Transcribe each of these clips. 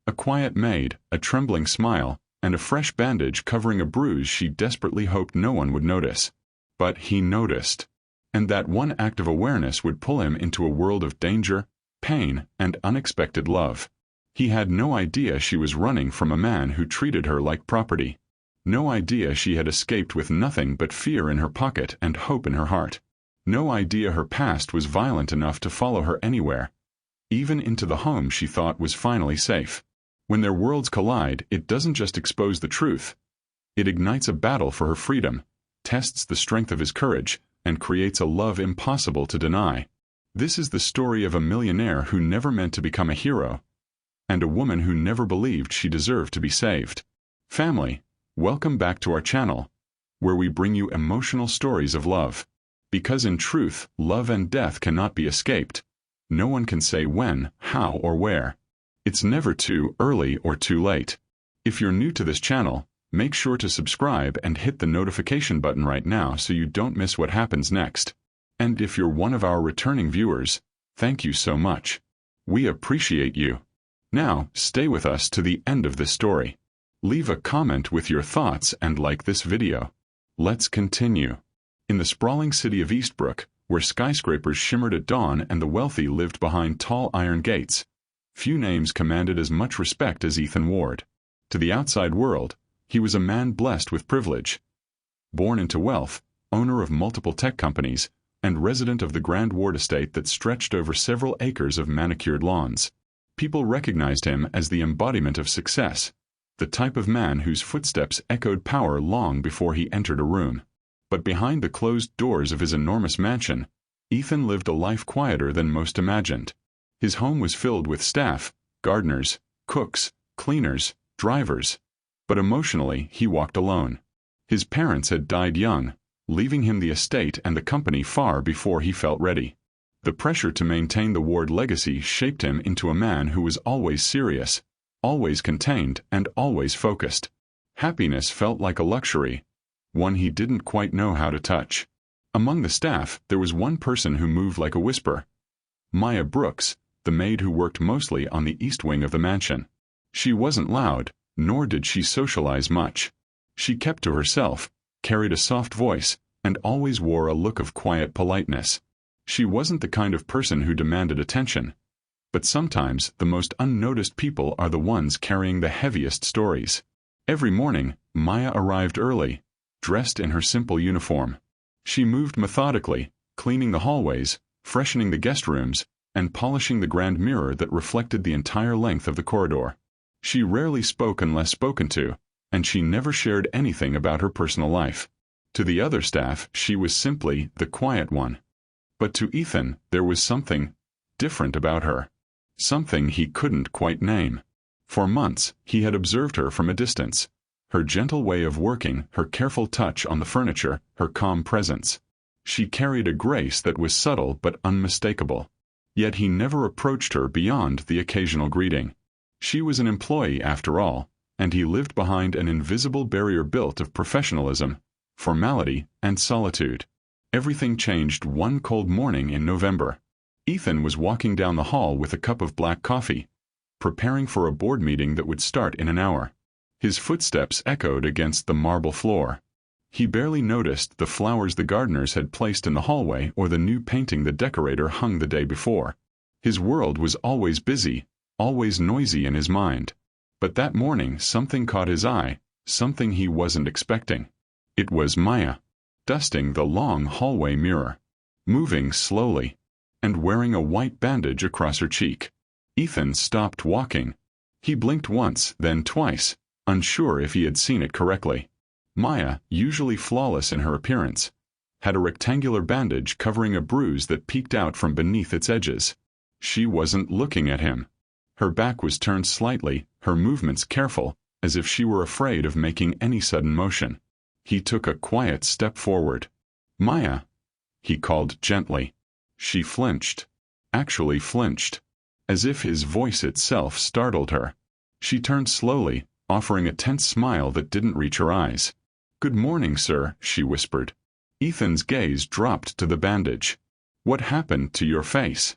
A quiet maid, a trembling smile, and a fresh bandage covering a bruise she desperately hoped no one would notice. But he noticed. And that one act of awareness would pull him into a world of danger, pain, and unexpected love. He had no idea she was running from a man who treated her like property. No idea she had escaped with nothing but fear in her pocket and hope in her heart. No idea her past was violent enough to follow her anywhere, even into the home she thought was finally safe. When their worlds collide, it doesn't just expose the truth. It ignites a battle for her freedom, tests the strength of his courage, and creates a love impossible to deny. This is the story of a millionaire who never meant to become a hero, and a woman who never believed she deserved to be saved. Family, welcome back to our channel, where we bring you emotional stories of love. Because in truth, love and death cannot be escaped. No one can say when, how, or where. It's never too early or too late. If you're new to this channel, make sure to subscribe and hit the notification button right now so you don't miss what happens next. And if you're one of our returning viewers, thank you so much. We appreciate you. Now, stay with us to the end of this story. Leave a comment with your thoughts and like this video. Let's continue. In the sprawling city of Eastbrook, where skyscrapers shimmered at dawn and the wealthy lived behind tall iron gates, few names commanded as much respect as Ethan Ward. To the outside world, he was a man blessed with privilege. Born into wealth, owner of multiple tech companies, and resident of the grand Ward estate that stretched over several acres of manicured lawns. People recognized him as the embodiment of success, the type of man whose footsteps echoed power long before he entered a room. But behind the closed doors of his enormous mansion, Ethan lived a life quieter than most imagined. His home was filled with staff, gardeners, cooks, cleaners, drivers. But emotionally, he walked alone. His parents had died young, leaving him the estate and the company far before he felt ready. The pressure to maintain the Ward legacy shaped him into a man who was always serious, always contained, and always focused. Happiness felt like a luxury, one he didn't quite know how to touch. Among the staff, there was one person who moved like a whisper. Maya Brooks, the maid who worked mostly on the east wing of the mansion. She wasn't loud, nor did she socialize much. She kept to herself, carried a soft voice, and always wore a look of quiet politeness. She wasn't the kind of person who demanded attention. But sometimes the most unnoticed people are the ones carrying the heaviest stories. Every morning, Maya arrived early, dressed in her simple uniform. She moved methodically, cleaning the hallways, freshening the guest rooms, and polishing the grand mirror that reflected the entire length of the corridor. She rarely spoke unless spoken to, and she never shared anything about her personal life. To the other staff, she was simply the quiet one. But to Ethan, there was something different about her. Something he couldn't quite name. For months, he had observed her from a distance. Her gentle way of working, her careful touch on the furniture, her calm presence. She carried a grace that was subtle but unmistakable. Yet he never approached her beyond the occasional greeting. She was an employee after all, and he lived behind an invisible barrier built of professionalism, formality, and solitude. Everything changed one cold morning in November. Ethan was walking down the hall with a cup of black coffee, preparing for a board meeting that would start in an hour. His footsteps echoed against the marble floor. He barely noticed the flowers the gardeners had placed in the hallway or the new painting the decorator hung the day before. His world was always busy, always noisy in his mind. But that morning something caught his eye, something he wasn't expecting. It was Maya, dusting the long hallway mirror, moving slowly, and wearing a white bandage across her cheek. Ethan stopped walking. He blinked once, then twice, unsure if he had seen it correctly. Maya, usually flawless in her appearance, had a rectangular bandage covering a bruise that peeked out from beneath its edges. She wasn't looking at him. Her back was turned slightly, her movements careful, as if she were afraid of making any sudden motion. He took a quiet step forward. "Maya," he called gently. She flinched. Actually flinched. As if his voice itself startled her. She turned slowly, offering a tense smile that didn't reach her eyes. "Good morning, sir," she whispered. Ethan's gaze dropped to the bandage. "What happened to your face?"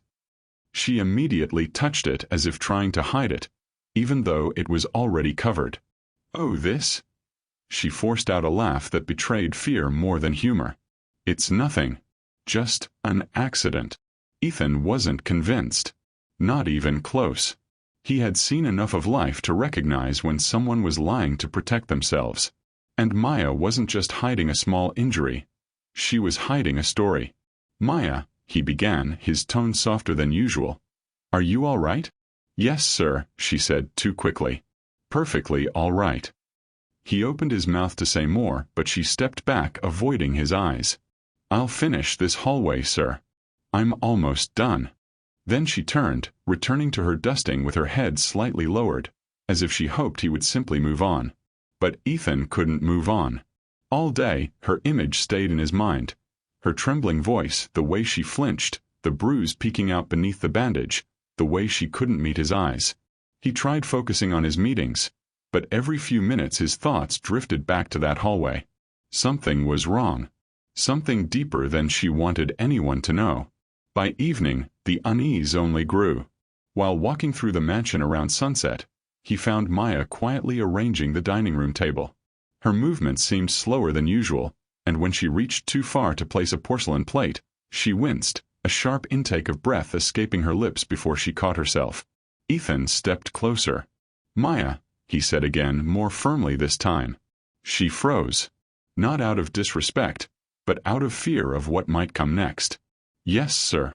She immediately touched it as if trying to hide it, even though it was already covered. "Oh, this?" She forced out a laugh that betrayed fear more than humor. "It's nothing. Just an accident." Ethan wasn't convinced. Not even close. He had seen enough of life to recognize when someone was lying to protect themselves. And Maya wasn't just hiding a small injury. She was hiding a story. "Maya," he began, his tone softer than usual. "Are you all right?" "Yes, sir," she said too quickly. "Perfectly all right." He opened his mouth to say more, but she stepped back, avoiding his eyes. "I'll finish this hallway, sir. I'm almost done." Then she turned, returning to her dusting with her head slightly lowered, as if she hoped he would simply move on. But Ethan couldn't move on. All day, her image stayed in his mind. Her trembling voice, the way she flinched, the bruise peeking out beneath the bandage, the way she couldn't meet his eyes. He tried focusing on his meetings, but every few minutes his thoughts drifted back to that hallway. Something was wrong. Something deeper than she wanted anyone to know. By evening, the unease only grew. While walking through the mansion around sunset, he found Maya quietly arranging the dining room table. Her movements seemed slower than usual, and when she reached too far to place a porcelain plate, she winced, a sharp intake of breath escaping her lips before she caught herself. Ethan stepped closer. "Maya," he said again, more firmly this time. She froze. Not out of disrespect, but out of fear of what might come next. "Yes, sir."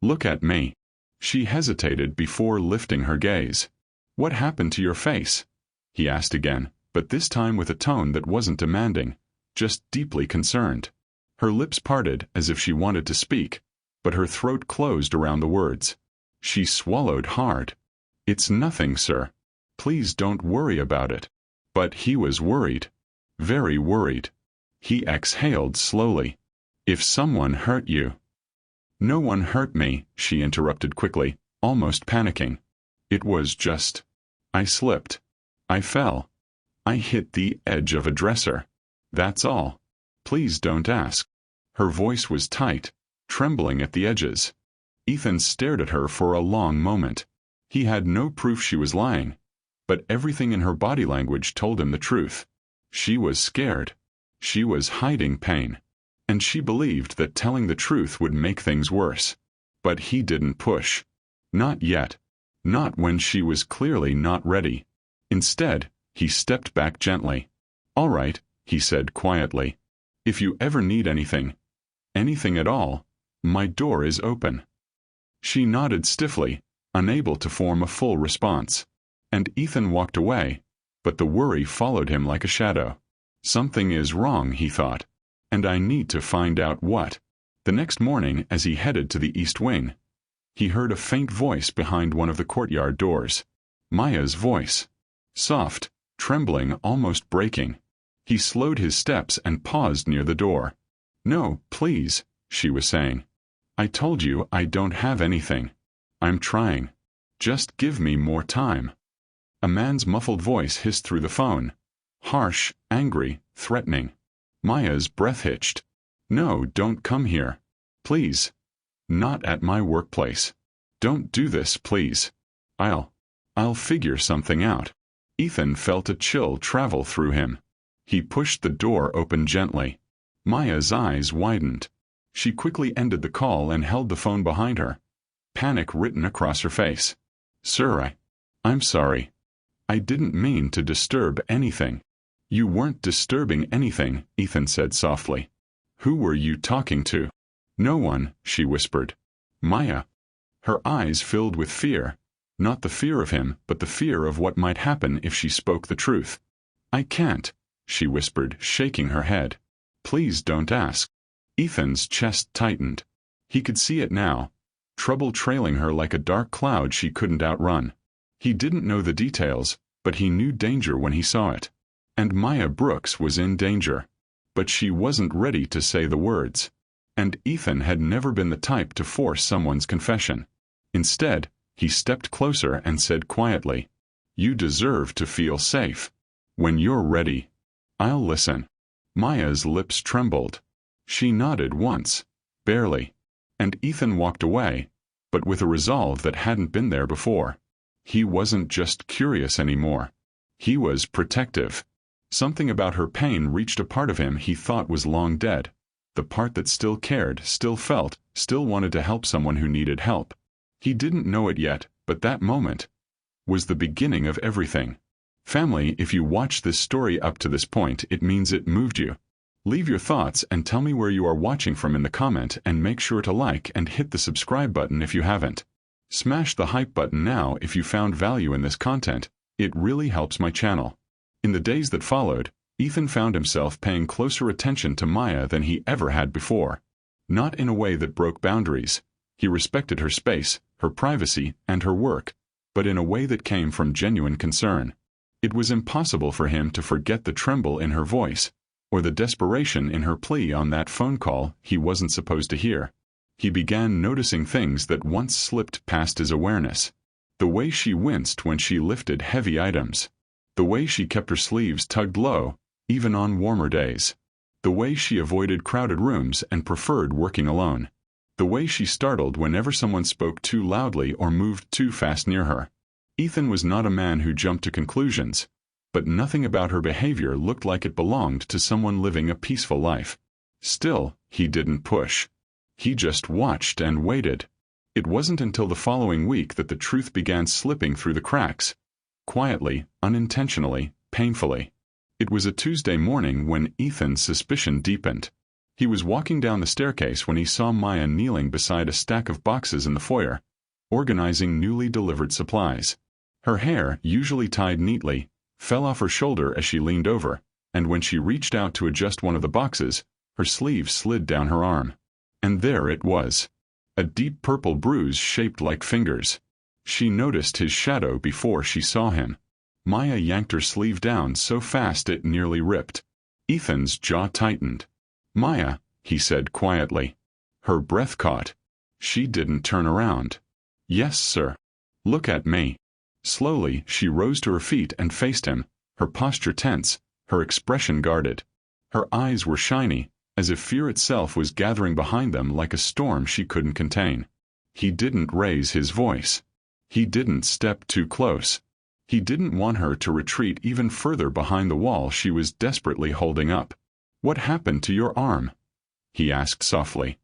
"Look at me." She hesitated before lifting her gaze. "What happened to your face?" he asked again, but this time with a tone that wasn't demanding, just deeply concerned. Her lips parted as if she wanted to speak, but her throat closed around the words. She swallowed hard. "It's nothing, sir. Please don't worry about it." But he was worried. Very worried. He exhaled slowly. "If someone hurt you—" "No one hurt me," she interrupted quickly, almost panicking. "It was just... I slipped. I fell. I hit the edge of a dresser. That's all. Please don't ask." Her voice was tight, trembling at the edges. Ethan stared at her for a long moment. He had no proof she was lying, but everything in her body language told him the truth. She was scared. She was hiding pain. And she believed that telling the truth would make things worse. But he didn't push. Not yet. Not when she was clearly not ready. Instead, he stepped back gently. "All right," he said quietly. "If you ever need anything at all, my door is open." She nodded stiffly, unable to form a full response. And Ethan walked away, but the worry followed him like a shadow. Something is wrong, he thought. And I need to find out what. The next morning, as he headed to the east wing, he heard a faint voice behind one of the courtyard doors. Maya's voice. Soft, trembling, almost breaking. He slowed his steps and paused near the door. "No, please," she was saying. "I told you I don't have anything. I'm trying. Just give me more time." A man's muffled voice hissed through the phone. Harsh, angry, threatening. Maya's breath hitched. "No, don't come here. Please. Not at my workplace. Don't do this, please. I'll figure something out." Ethan felt a chill travel through him. He pushed the door open gently. Maya's eyes widened. She quickly ended the call and held the phone behind her, panic written across her face. "Sir, I'm sorry. I didn't mean to disturb anything." "You weren't disturbing anything," Ethan said softly. "Who were you talking to?" "No one," she whispered. "Maya." Her eyes filled with fear, not the fear of him, but the fear of what might happen if she spoke the truth. "I can't," she whispered, shaking her head. "Please don't ask." Ethan's chest tightened. He could see it now, trouble trailing her like a dark cloud she couldn't outrun. He didn't know the details, but he knew danger when he saw it. And Maya Brooks was in danger. But she wasn't ready to say the words. And Ethan had never been the type to force someone's confession. Instead, he stepped closer and said quietly, "You deserve to feel safe. When you're ready, I'll listen." Maya's lips trembled. She nodded once, barely. And Ethan walked away, but with a resolve that hadn't been there before. He wasn't just curious anymore. He was protective. Something about her pain reached a part of him he thought was long dead. The part that still cared, still felt, still wanted to help someone who needed help. He didn't know it yet, but that moment was the beginning of everything. Family, if you watched this story up to this point, it means it moved you. Leave your thoughts and tell me where you are watching from in the comment, and make sure to like and hit the subscribe button if you haven't. Smash the hype button now if you found value in this content. It really helps my channel. In the days that followed, Ethan found himself paying closer attention to Maya than he ever had before. Not in a way that broke boundaries. He respected her space, her privacy, and her work, but in a way that came from genuine concern. It was impossible for him to forget the tremble in her voice, or the desperation in her plea on that phone call he wasn't supposed to hear. He began noticing things that once slipped past his awareness. The way she winced when she lifted heavy items. The way she kept her sleeves tugged low, even on warmer days. The way she avoided crowded rooms and preferred working alone. The way she startled whenever someone spoke too loudly or moved too fast near her. Ethan was not a man who jumped to conclusions, but nothing about her behavior looked like it belonged to someone living a peaceful life. Still, he didn't push. He just watched and waited. It wasn't until the following week that the truth began slipping through the cracks. Quietly, unintentionally, painfully. It was a Tuesday morning when Ethan's suspicion deepened. He was walking down the staircase when he saw Maya kneeling beside a stack of boxes in the foyer, organizing newly delivered supplies. Her hair, usually tied neatly, fell off her shoulder as she leaned over, and when she reached out to adjust one of the boxes, her sleeve slid down her arm. And there it was. A deep purple bruise shaped like fingers. She noticed his shadow before she saw him. Maya yanked her sleeve down so fast it nearly ripped. Ethan's jaw tightened. "Maya," he said quietly. Her breath caught. She didn't turn around. "Yes, sir." "Look at me." Slowly, she rose to her feet and faced him, her posture tense, her expression guarded. Her eyes were shiny, as if fear itself was gathering behind them like a storm she couldn't contain. He didn't raise his voice. He didn't step too close. He didn't want her to retreat even further behind the wall she was desperately holding up. "What happened to your arm?" he asked softly.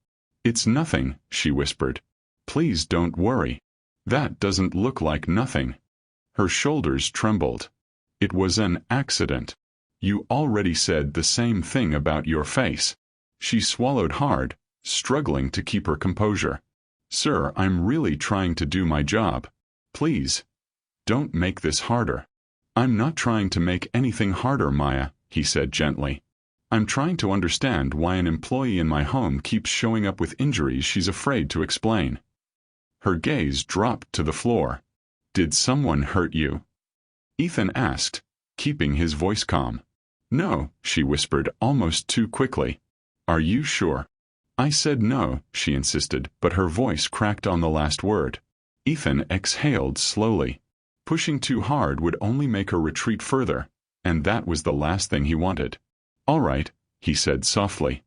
"It's nothing," she whispered. "Please don't worry." "That doesn't look like nothing." Her shoulders trembled. "It was an accident. You already said the same thing about your face." She swallowed hard, struggling to keep her composure. "Sir, I'm really trying to do my job. Please, don't make this harder." "I'm not trying to make anything harder, Maya," he said gently. "I'm trying to understand why an employee in my home keeps showing up with injuries she's afraid to explain." Her gaze dropped to the floor. "Did someone hurt you?" Ethan asked, keeping his voice calm. "No," she whispered almost too quickly. "Are you sure?" "I said no," she insisted, but her voice cracked on the last word. Ethan exhaled slowly. Pushing too hard would only make her retreat further, and that was the last thing he wanted. "All right," he said softly.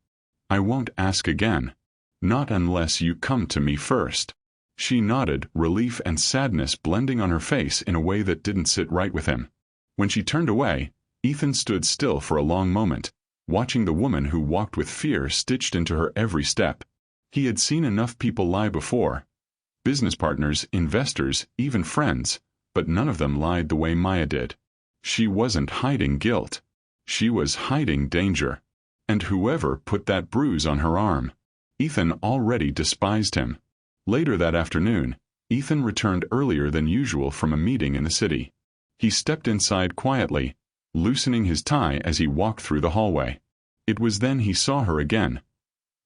"I won't ask again. Not unless you come to me first." She nodded, relief and sadness blending on her face in a way that didn't sit right with him. When she turned away, Ethan stood still for a long moment, watching the woman who walked with fear stitched into her every step. He had seen enough people lie before. Business partners, investors, even friends, but none of them lied the way Maya did. She wasn't hiding guilt. She was hiding danger. And whoever put that bruise on her arm. Ethan already despised him. Later that afternoon, Ethan returned earlier than usual from a meeting in the city. He stepped inside quietly, loosening his tie as he walked through the hallway. It was then he saw her again.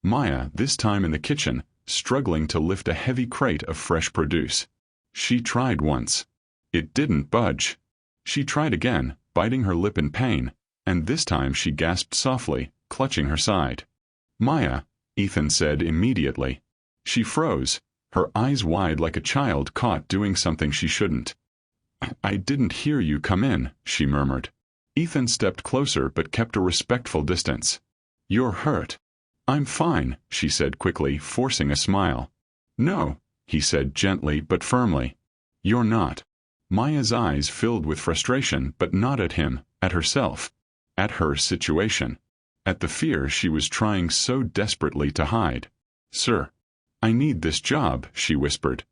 Maya, this time in the kitchen, struggling to lift a heavy crate of fresh produce. She tried once. It didn't budge. She tried again, biting her lip in pain, and this time she gasped softly, clutching her side. "Maya," Ethan said immediately. She froze, her eyes wide like a child caught doing something she shouldn't. "I didn't hear you come in," she murmured. Ethan stepped closer but kept a respectful distance. "You're hurt." "I'm fine," she said quickly, forcing a smile. "No," he said gently but firmly. "You're not." Maya's eyes filled with frustration, but not at him, at herself, at her situation, at the fear she was trying so desperately to hide. "Sir, I need this job," she whispered.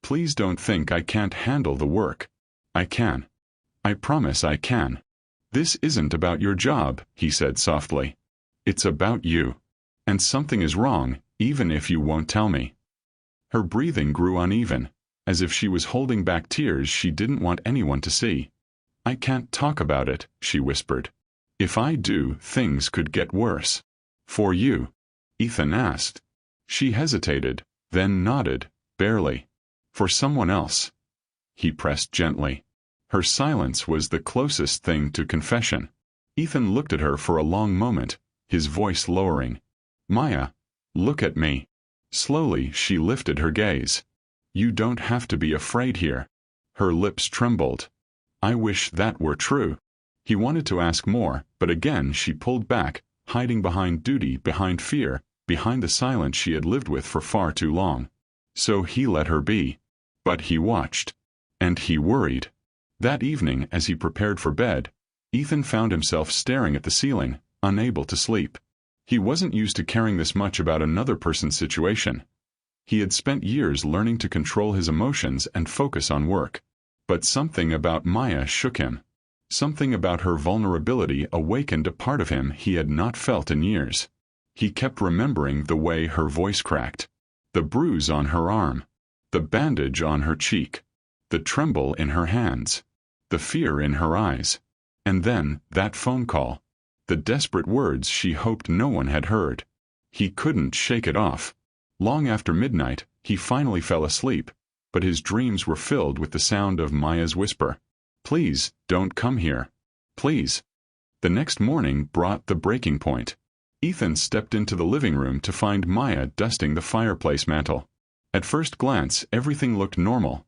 "Please don't think I can't handle the work. I can. I promise I can." "This isn't about your job," he said softly. "It's about you. And something is wrong, even if you won't tell me." Her breathing grew uneven, as if she was holding back tears she didn't want anyone to see. "I can't talk about it," she whispered. "If I do, things could get worse." "For you?" Ethan asked. She hesitated, then nodded, barely. "For someone else." He pressed gently. Her silence was the closest thing to confession. Ethan looked at her for a long moment, his voice lowering. "Maya, look at me." Slowly she lifted her gaze. "You don't have to be afraid here." Her lips trembled. "I wish that were true." He wanted to ask more, but again she pulled back, hiding behind duty, behind fear, behind the silence she had lived with for far too long. So he let her be. But he watched. And he worried. That evening, as he prepared for bed, Ethan found himself staring at the ceiling, unable to sleep. He wasn't used to caring this much about another person's situation. He had spent years learning to control his emotions and focus on work. But something about Maya shook him. Something about her vulnerability awakened a part of him he had not felt in years. He kept remembering the way her voice cracked, the bruise on her arm, the bandage on her cheek, the tremble in her hands, the fear in her eyes. And then, that phone call. The desperate words she hoped no one had heard. He couldn't shake it off. Long after midnight, he finally fell asleep, but his dreams were filled with the sound of Maya's whisper. "Please, don't come here. Please." The next morning brought the breaking point. Ethan stepped into the living room to find Maya dusting the fireplace mantel. At first glance, everything looked normal.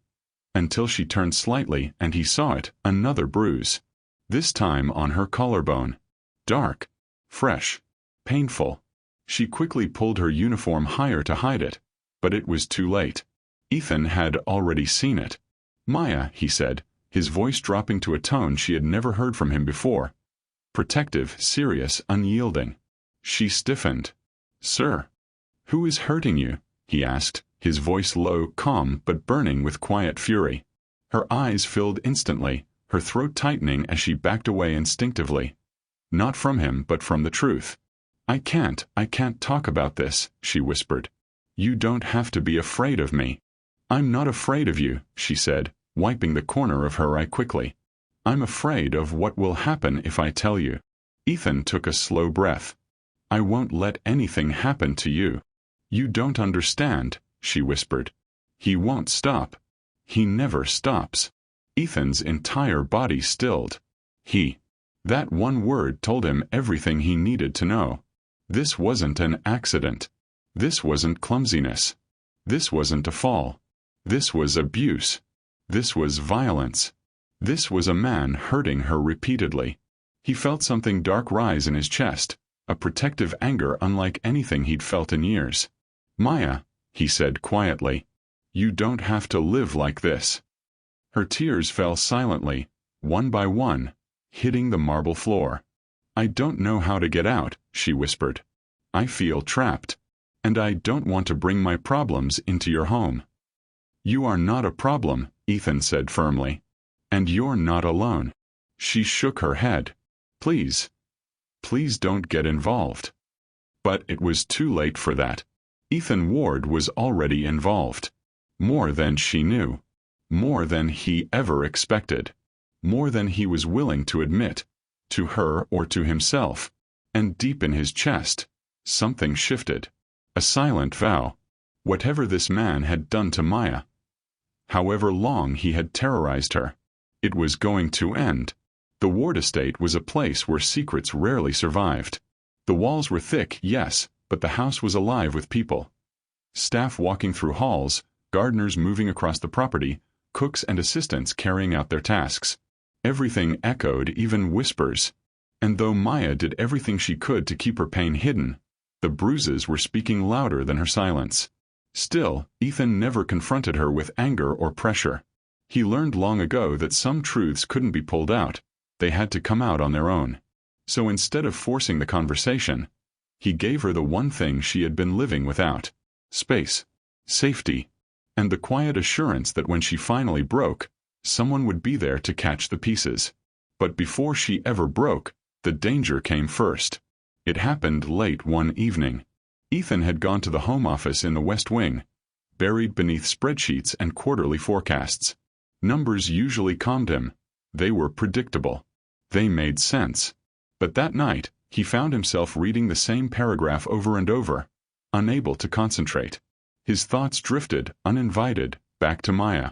Until she turned slightly and he saw it, another bruise. This time on her collarbone. Dark, fresh, painful. She quickly pulled her uniform higher to hide it, but it was too late. Ethan had already seen it. "Maya," he said, his voice dropping to a tone she had never heard from him before. Protective, serious, unyielding. She stiffened. "Sir." "Who is hurting you?" he asked, his voice low, calm, but burning with quiet fury. Her eyes filled instantly, her throat tightening as she backed away instinctively. Not from him, but from the truth. I can't talk about this," she whispered. "You don't have to be afraid of me." "I'm not afraid of you," she said, wiping the corner of her eye quickly. "I'm afraid of what will happen if I tell you." Ethan took a slow breath. "I won't let anything happen to you." "You don't understand," she whispered. "He won't stop. He never stops." Ethan's entire body stilled. That one word told him everything he needed to know. This wasn't an accident. This wasn't clumsiness. This wasn't a fall. This was abuse. This was violence. This was a man hurting her repeatedly. He felt something dark rise in his chest, a protective anger unlike anything he'd felt in years. "Maya," he said quietly, "you don't have to live like this." Her tears fell silently, one by one, hitting the marble floor. "I don't know how to get out," she whispered. "I feel trapped. And I don't want to bring my problems into your home." "You are not a problem," Ethan said firmly. "And you're not alone." She shook her head. Please don't get involved." But it was too late for that. Ethan Ward was already involved. More than she knew. More than he ever expected. More than he was willing to admit, to her or to himself. And deep in his chest, something shifted. A silent vow. Whatever this man had done to Maya, however long he had terrorized her, it was going to end. The Ward estate was a place where secrets rarely survived. The walls were thick, yes, but the house was alive with people. Staff walking through halls, gardeners moving across the property, cooks and assistants carrying out their tasks. Everything echoed, even whispers. And though Maya did everything she could to keep her pain hidden, the bruises were speaking louder than her silence. Still, Ethan never confronted her with anger or pressure. He learned long ago that some truths couldn't be pulled out, they had to come out on their own. So instead of forcing the conversation, he gave her the one thing she had been living without: space, safety, and the quiet assurance that when she finally broke, someone would be there to catch the pieces. But before she ever broke, the danger came first. It happened late one evening. Ethan had gone to the home office in the West Wing, buried beneath spreadsheets and quarterly forecasts. Numbers usually calmed him. They were predictable. They made sense. But that night, he found himself reading the same paragraph over and over, unable to concentrate. His thoughts drifted, uninvited, back to Maya.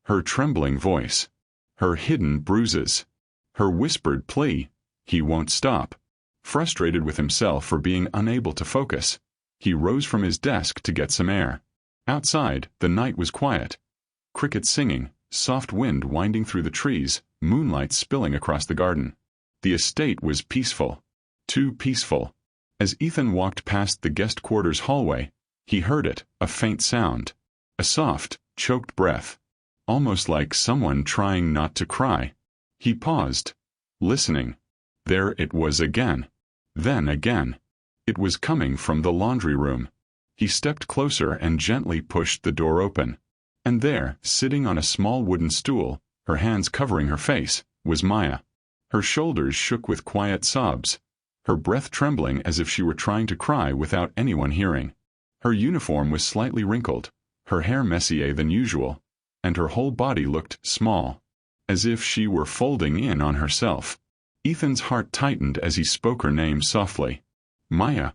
Her trembling voice. Her hidden bruises. Her whispered plea, "He won't stop." Frustrated with himself for being unable to focus, he rose from his desk to get some air. Outside, the night was quiet. Crickets singing, soft wind winding through the trees, moonlight spilling across the garden. The estate was peaceful. Too peaceful. As Ethan walked past the guest quarters hallway, he heard it, a faint sound. A soft, choked breath. Almost like someone trying not to cry. He paused, listening. There it was again. Then again. It was coming from the laundry room. He stepped closer and gently pushed the door open. And there, sitting on a small wooden stool, her hands covering her face, was Maya. Her shoulders shook with quiet sobs, her breath trembling as if she were trying to cry without anyone hearing. Her uniform was slightly wrinkled, her hair messier than usual, and her whole body looked small, as if she were folding in on herself. Ethan's heart tightened as he spoke her name softly. Maya.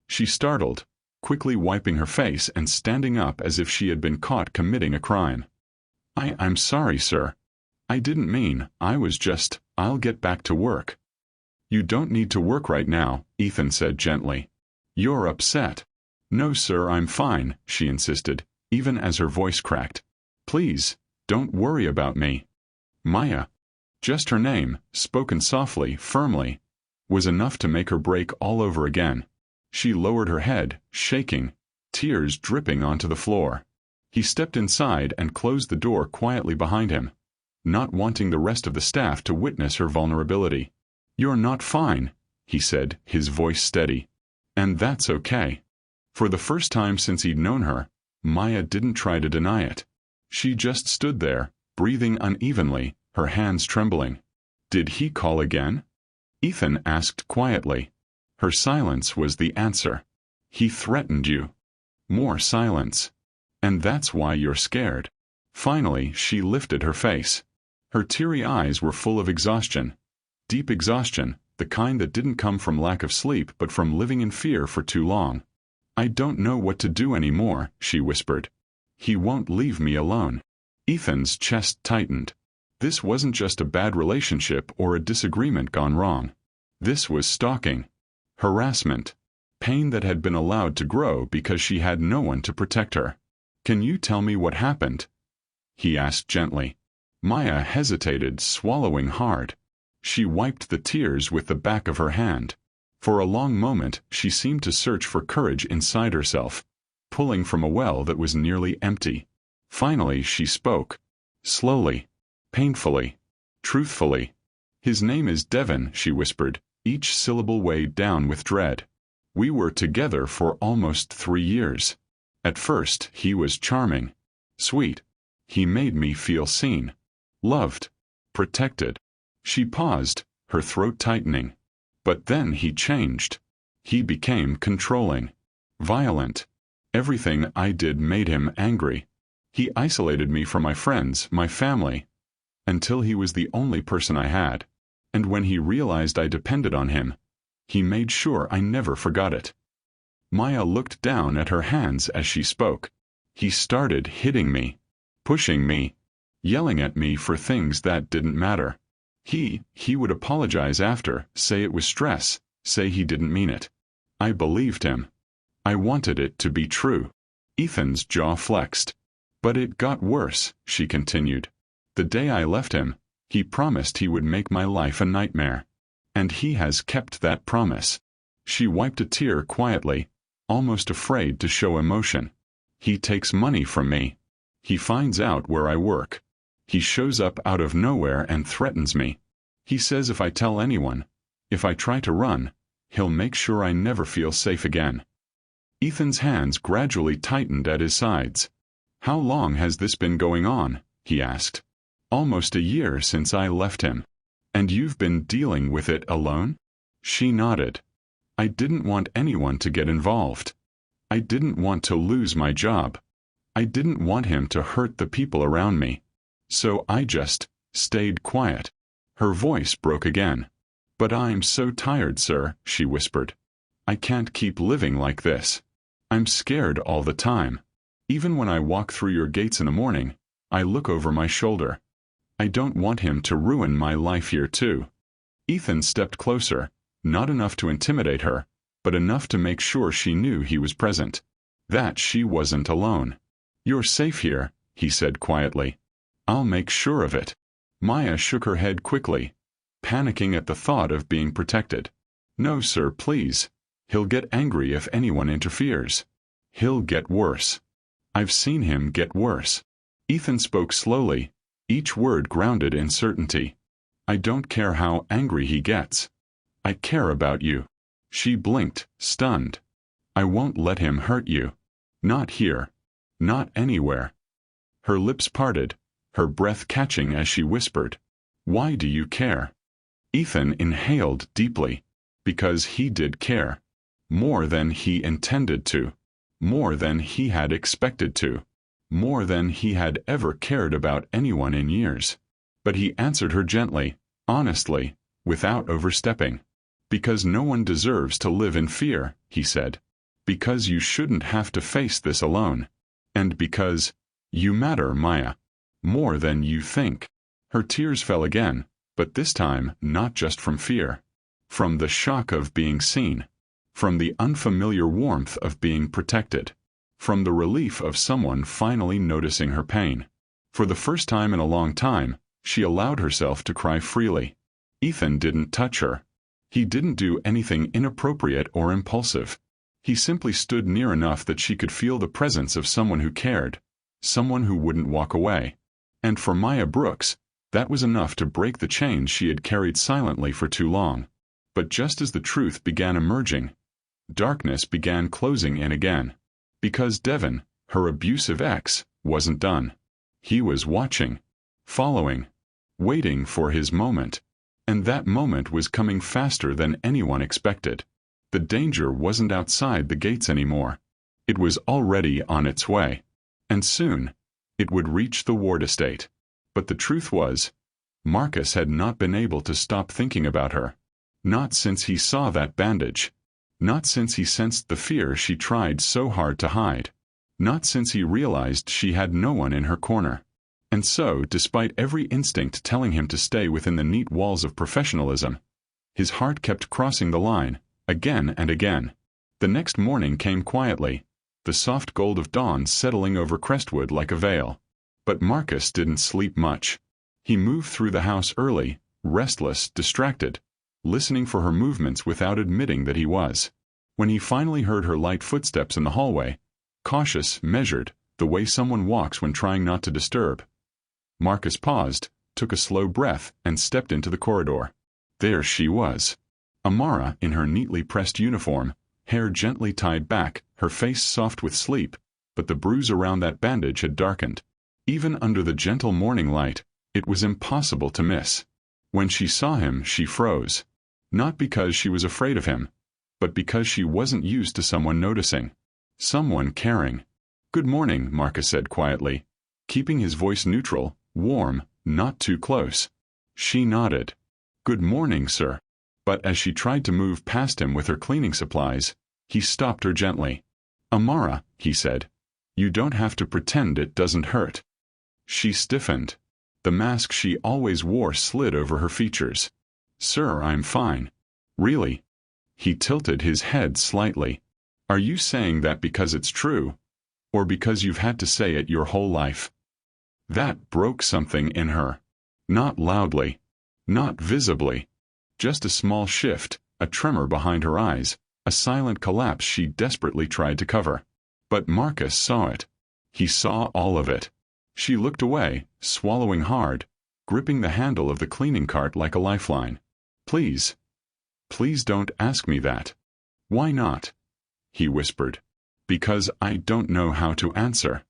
She startled, quickly wiping her face and standing up as if she had been caught committing a crime. I'm sorry, sir. I didn't mean, I'll get back to work. You don't need to work right now, Ethan said gently. You're upset. No, sir, I'm fine, she insisted, even as her voice cracked. Please, don't worry about me. Maya. Just her name, spoken softly, firmly, was enough to make her break all over again. She lowered her head, shaking, tears dripping onto the floor. He stepped inside and closed the door quietly behind him, not wanting the rest of the staff to witness her vulnerability. You're not fine, he said, his voice steady. And that's okay. For the first time since he'd known her, Maya didn't try to deny it. She just stood there, breathing unevenly, her hands trembling. Did he call again? Ethan asked quietly. Her silence was the answer. He threatened you. More silence. And that's why you're scared. Finally, she lifted her face. Her teary eyes were full of exhaustion. Deep exhaustion, the kind that didn't come from lack of sleep but from living in fear for too long. I don't know what to do anymore, she whispered. He won't leave me alone. Ethan's chest tightened. This wasn't just a bad relationship or a disagreement gone wrong. This was stalking. Harassment. Pain that had been allowed to grow because she had no one to protect her. Can you tell me what happened? He asked gently. Maya hesitated, swallowing hard. She wiped the tears with the back of her hand. For a long moment, she seemed to search for courage inside herself, pulling from a well that was nearly empty. Finally, she spoke. Slowly. Painfully. Truthfully. His name is Devon, she whispered, each syllable weighed down with dread. We were together for almost 3 years. At first, he was charming. Sweet. He made me feel seen. Loved. Protected. She paused, her throat tightening. But then he changed. He became controlling. Violent. Everything I did made him angry. He isolated me from my friends, my family, until he was the only person I had. And when he realized I depended on him, he made sure I never forgot it. Maya looked down at her hands as she spoke. He started hitting me, pushing me, yelling at me for things that didn't matter. He would apologize after, say it was stress, say he didn't mean it. I believed him. I wanted it to be true. Ethan's jaw flexed. But it got worse, she continued. The day I left him, he promised he would make my life a nightmare. And he has kept that promise. She wiped a tear quietly, almost afraid to show emotion. He takes money from me. He finds out where I work. He shows up out of nowhere and threatens me. He says if I tell anyone, if I try to run, he'll make sure I never feel safe again." Ethan's hands gradually tightened at his sides. "How long has this been going on?" he asked. "Almost a year since I left him. And you've been dealing with it alone?" She nodded. "I didn't want anyone to get involved. I didn't want to lose my job. I didn't want him to hurt the people around me. So I just stayed quiet." Her voice broke again. "But I'm so tired, sir," she whispered. "I can't keep living like this. I'm scared all the time. Even when I walk through your gates in the morning, I look over my shoulder. I don't want him to ruin my life here too." Ethan stepped closer, not enough to intimidate her, but enough to make sure she knew he was present, that she wasn't alone. "You're safe here," he said quietly. "I'll make sure of it." Maya shook her head quickly, panicking at the thought of being protected. "No, sir, please. He'll get angry if anyone interferes. He'll get worse. I've seen him get worse." Ethan spoke slowly, each word grounded in certainty. "I don't care how angry he gets. I care about you." She blinked, stunned. "I won't let him hurt you. Not here. Not anywhere." Her lips parted, her breath catching as she whispered, "Why do you care?" Ethan inhaled deeply. Because he did care. More than he intended to. More than he had expected to. More than he had ever cared about anyone in years. But he answered her gently, honestly, without overstepping. "Because no one deserves to live in fear," he said. "Because you shouldn't have to face this alone. And because you matter, Maya. More than you think." Her tears fell again, but this time not just from fear. From the shock of being seen. From the unfamiliar warmth of being protected. From the relief of someone finally noticing her pain. For the first time in a long time, she allowed herself to cry freely. Ethan didn't touch her. He didn't do anything inappropriate or impulsive. He simply stood near enough that she could feel the presence of someone who cared, someone who wouldn't walk away. And for Maya Brooks, that was enough to break the chains she had carried silently for too long. But just as the truth began emerging, darkness began closing in again. Because Devon, her abusive ex, wasn't done. He was watching, following, waiting for his moment. And that moment was coming faster than anyone expected. The danger wasn't outside the gates anymore. It was already on its way. And soon, it would reach the Ward estate. But the truth was, Marcus had not been able to stop thinking about her. Not since he saw that bandage. Not since he sensed the fear she tried so hard to hide. Not since he realized she had no one in her corner. And so, despite every instinct telling him to stay within the neat walls of professionalism, his heart kept crossing the line, again and again. The next morning came quietly, the soft gold of dawn settling over Crestwood like a veil. But Marcus didn't sleep much. He moved through the house early, restless, distracted, listening for her movements without admitting that he was. When he finally heard her light footsteps in the hallway, cautious, measured, the way someone walks when trying not to disturb, Marcus paused, took a slow breath, and stepped into the corridor. There she was. Amara, in her neatly pressed uniform, hair gently tied back, her face soft with sleep, but the bruise around that bandage had darkened. Even under the gentle morning light, it was impossible to miss. When she saw him, she froze. Not because she was afraid of him, but because she wasn't used to someone noticing. Someone caring. "Good morning," Marcus said quietly, keeping his voice neutral, warm, not too close. She nodded. "Good morning, sir." But as she tried to move past him with her cleaning supplies, he stopped her gently. "Amara," he said, "you don't have to pretend it doesn't hurt." She stiffened. The mask she always wore slid over her features. "Sir, I'm fine." "Really?" He tilted his head slightly. "Are you saying that because it's true, or because you've had to say it your whole life?" That broke something in her. Not loudly. Not visibly. Just a small shift, a tremor behind her eyes, a silent collapse she desperately tried to cover. But Marcus saw it. He saw all of it. She looked away, swallowing hard, gripping the handle of the cleaning cart like a lifeline. Please. Please don't ask me that. Why not? He whispered. Because I don't know how to answer.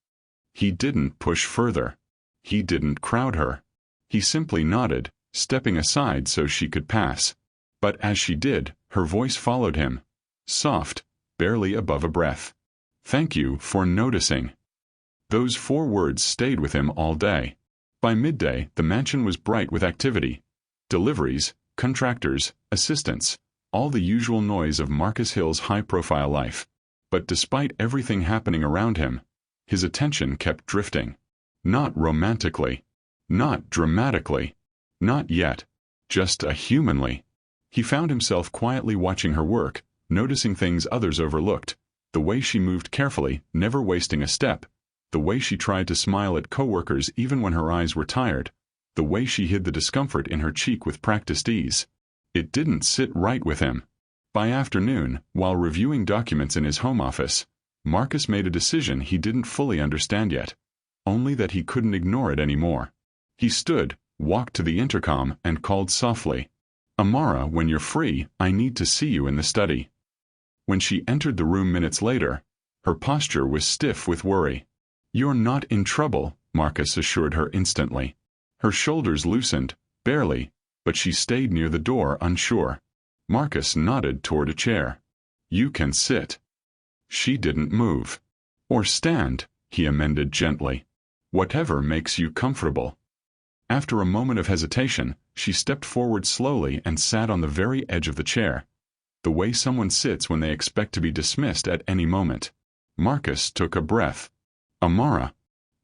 He didn't push further. He didn't crowd her. He simply nodded, stepping aside so she could pass. But as she did, her voice followed him. Soft, barely above a breath. Thank you for noticing. Those 4 words stayed with him all day. By midday, the mansion was bright with activity. Deliveries, contractors, assistants, all the usual noise of Marcus Hill's high-profile life. But despite everything happening around him, his attention kept drifting. Not romantically. Not dramatically. Not yet. Just humanly. He found himself quietly watching her work, noticing things others overlooked. The way she moved carefully, never wasting a step. The way she tried to smile at coworkers even when her eyes were tired. The way she hid the discomfort in her cheek with practiced ease. It didn't sit right with him. By afternoon, while reviewing documents in his home office, Marcus made a decision he didn't fully understand yet. Only that he couldn't ignore it anymore. He stood, walked to the intercom, and called softly. Amara, when you're free, I need to see you in the study. When she entered the room minutes later, her posture was stiff with worry. You're not in trouble, Marcus assured her instantly. Her shoulders loosened, barely, but she stayed near the door unsure. Marcus nodded toward a chair. You can sit. She didn't move. Or stand, he amended gently. Whatever makes you comfortable. After a moment of hesitation, she stepped forward slowly and sat on the very edge of the chair. The way someone sits when they expect to be dismissed at any moment. Marcus took a breath. Amara,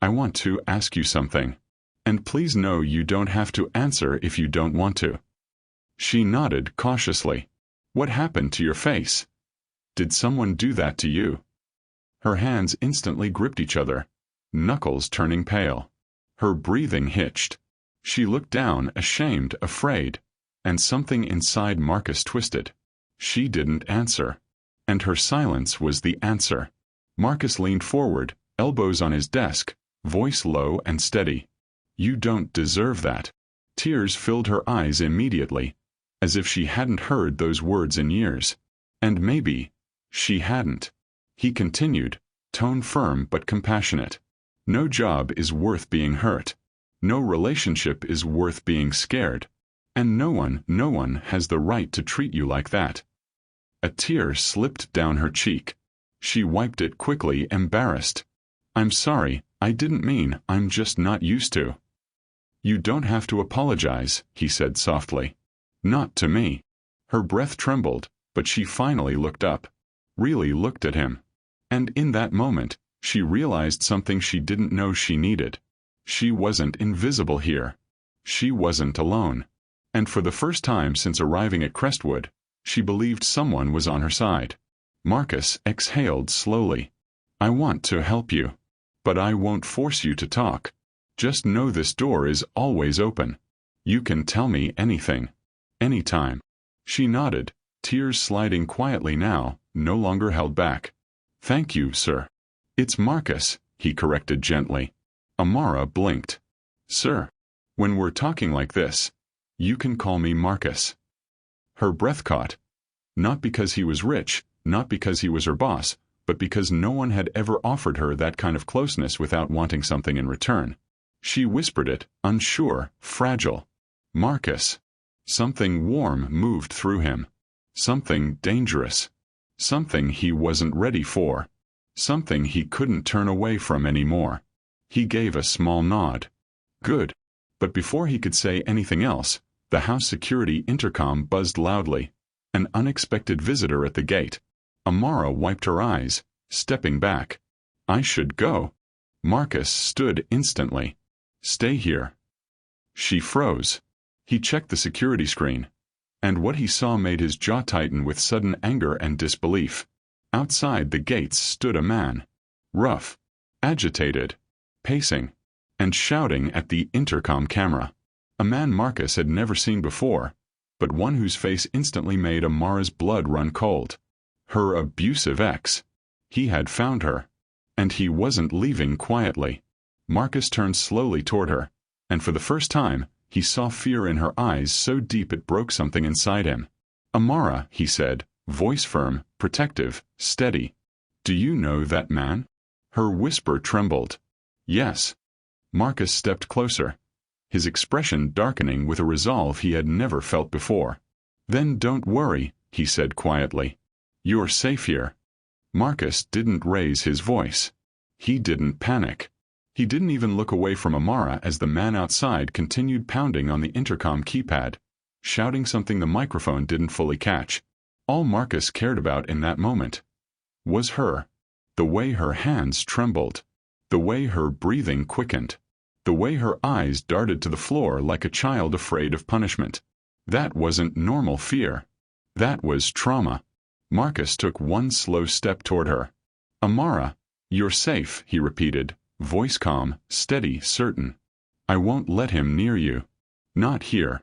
I want to ask you something. And please know you don't have to answer if you don't want to. She nodded cautiously. What happened to your face? Did someone do that to you? Her hands instantly gripped each other, knuckles turning pale. Her breathing hitched. She looked down, ashamed, afraid, and something inside Marcus twisted. She didn't answer. And her silence was the answer. Marcus leaned forward, elbows on his desk, voice low and steady. You don't deserve that. Tears filled her eyes immediately, as if she hadn't heard those words in years. And maybe she hadn't. He continued, tone firm but compassionate. No job is worth being hurt. No relationship is worth being scared. And no one has the right to treat you like that. A tear slipped down her cheek. She wiped it quickly, embarrassed. I'm sorry, I didn't mean, I'm just not used to. You don't have to apologize, he said softly. Not to me. Her breath trembled, but she finally looked up. Really looked at him. And in that moment, she realized something she didn't know she needed. She wasn't invisible here. She wasn't alone. And for the first time since arriving at Crestwood, she believed someone was on her side. Marcus exhaled slowly. I want to help you. But I won't force you to talk. Just know this door is always open. You can tell me anything. Anytime. She nodded, tears sliding quietly now, no longer held back. Thank you, sir. It's Marcus, he corrected gently. Amara blinked. Sir. When we're talking like this, you can call me Marcus. Her breath caught. Not because he was rich, not because he was her boss, but because no one had ever offered her that kind of closeness without wanting something in return. She whispered it, unsure, fragile. Marcus. Something warm moved through him. Something dangerous. Something he wasn't ready for. Something he couldn't turn away from anymore. He gave a small nod. Good. But before he could say anything else, the house security intercom buzzed loudly. An unexpected visitor at the gate. Amara wiped her eyes, stepping back. I should go. Marcus stood instantly. Stay here. She froze. He checked the security screen. And what he saw made his jaw tighten with sudden anger and disbelief. Outside the gates stood a man. Rough. Agitated. Pacing. And shouting at the intercom camera. A man Marcus had never seen before, but one whose face instantly made Amara's blood run cold. Her abusive ex. He had found her. And he wasn't leaving quietly. Marcus turned slowly toward her, and for the first time, he saw fear in her eyes so deep it broke something inside him. "Amara," he said, voice firm, protective, steady. "Do you know that man?" Her whisper trembled. "Yes." Marcus stepped closer, his expression darkening with a resolve he had never felt before. "Then don't worry," he said quietly. "You're safe here." Marcus didn't raise his voice. He didn't panic. He didn't even look away from Amara as the man outside continued pounding on the intercom keypad, shouting something the microphone didn't fully catch. All Marcus cared about in that moment was her. The way her hands trembled. The way her breathing quickened. The way her eyes darted to the floor like a child afraid of punishment. That wasn't normal fear. That was trauma. Marcus took one slow step toward her. "Amara, you're safe," he repeated, voice calm, steady, certain. "I won't let him near you. Not here.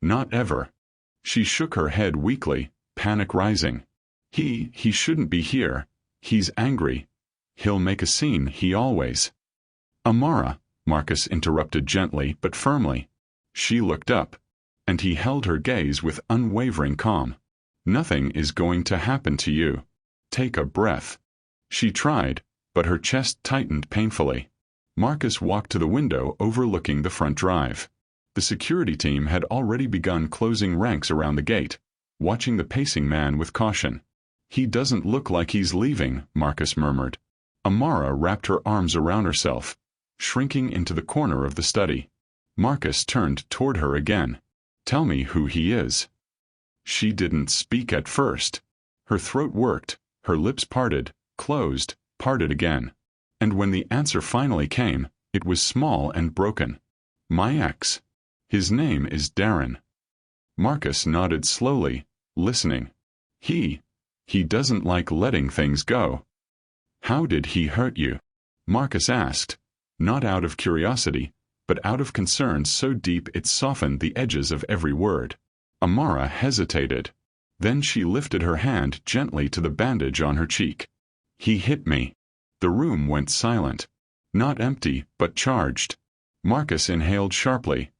Not ever." She shook her head weakly, panic rising. He shouldn't be here. He's angry. He'll make a scene, he always." "Amara," Marcus interrupted gently but firmly. She looked up, and he held her gaze with unwavering calm. "Nothing is going to happen to you. Take a breath." She tried, but her chest tightened painfully. Marcus walked to the window overlooking the front drive. The security team had already begun closing ranks around the gate, watching the pacing man with caution. "He doesn't look like he's leaving," Marcus murmured. Amara wrapped her arms around herself, shrinking into the corner of the study. Marcus turned toward her again. "Tell me who he is." She didn't speak at first. Her throat worked, her lips parted, closed, parted again. And when the answer finally came, it was small and broken. "My ex. His name is Darren." Marcus nodded slowly, listening. He doesn't like letting things go." "How did he hurt you?" Marcus asked, not out of curiosity, but out of concern so deep it softened the edges of every word. Amara hesitated. Then she lifted her hand gently to the bandage on her cheek. "He hit me." The room went silent. Not empty, but charged. Marcus inhaled sharply,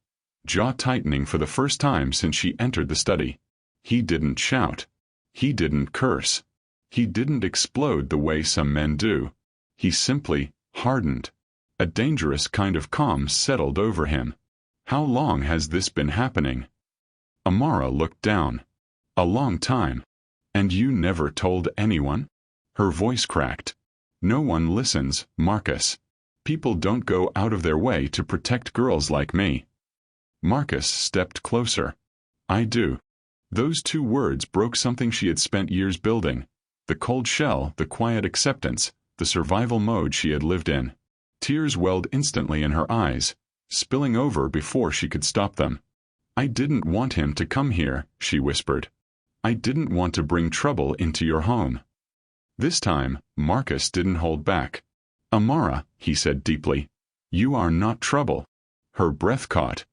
jaw tightening for the first time since she entered the study. He didn't shout. He didn't curse. He didn't explode the way some men do. He simply hardened. A dangerous kind of calm settled over him. "How long has this been happening?" Amara looked down. "A long time." "And you never told anyone?" Her voice cracked. "No one listens, Marcus. People don't go out of their way to protect girls like me." Marcus stepped closer. "I do." Those two words broke something she had spent years building. The cold shell, the quiet acceptance, the survival mode she had lived in. Tears welled instantly in her eyes, spilling over before she could stop them. "I didn't want him to come here," she whispered. "I didn't want to bring trouble into your home." This time, Marcus didn't hold back. "Amara," he said deeply, "you are not trouble." Her breath caught.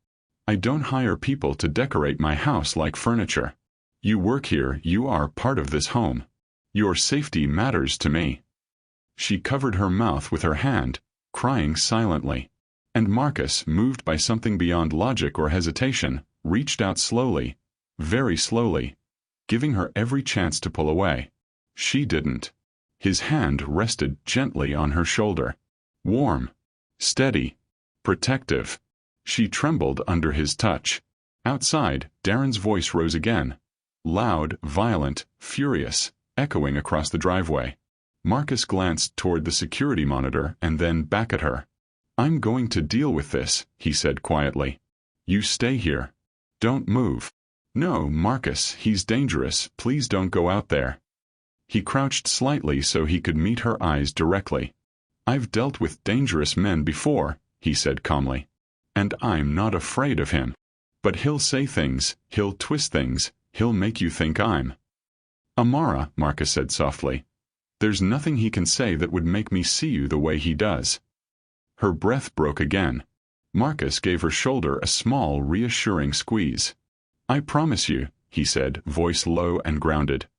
"I don't hire people to decorate my house like furniture. You work here, you are part of this home. Your safety matters to me." She covered her mouth with her hand, crying silently. And Marcus, moved by something beyond logic or hesitation, reached out slowly, very slowly, giving her every chance to pull away. She didn't. His hand rested gently on her shoulder. Warm, steady, protective. She trembled under his touch. Outside, Darren's voice rose again. Loud, violent, furious, echoing across the driveway. Marcus glanced toward the security monitor and then back at her. "I'm going to deal with this," he said quietly. "You stay here. Don't move." "No, Marcus, he's dangerous. Please don't go out there." He crouched slightly so he could meet her eyes directly. "I've dealt with dangerous men before," he said calmly. "And I'm not afraid of him. But he'll say things, he'll twist things, he'll make you think I'm—" "Amara," Marcus said softly, "there's nothing he can say that would make me see you the way he does." Her breath broke again. Marcus gave her shoulder a small, reassuring squeeze. "I promise you," he said, voice low and grounded.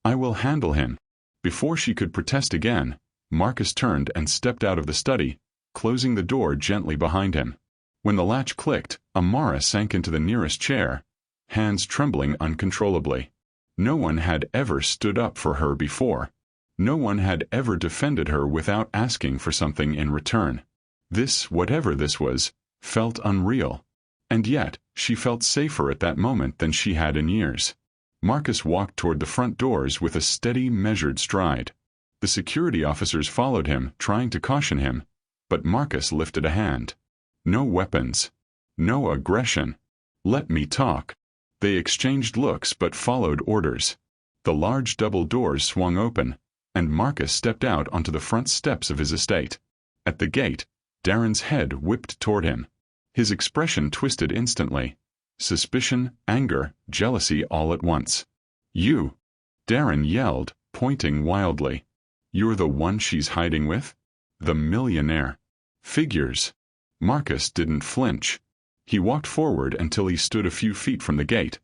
"I will handle him." Before she could protest again, Marcus turned and stepped out of the study, closing the door gently behind him. When the latch clicked, Amara sank into the nearest chair, hands trembling uncontrollably. No one had ever stood up for her before. No one had ever defended her without asking for something in return. This, whatever this was, felt unreal. And yet, she felt safer at that moment than she had in years. Marcus walked toward the front doors with a steady, measured stride. The security officers followed him, trying to caution him, but Marcus lifted a hand. No weapons. No aggression. Let me talk. They exchanged looks but followed orders. The large double doors swung open, and Marcus stepped out onto the front steps of his estate. At the gate, Darren's head whipped toward him. His expression twisted instantly. Suspicion, anger, jealousy all at once. You! Darren yelled, pointing wildly. You're the one she's hiding with? The millionaire. Figures. Marcus didn't flinch. He walked forward until he stood a few feet from the gate.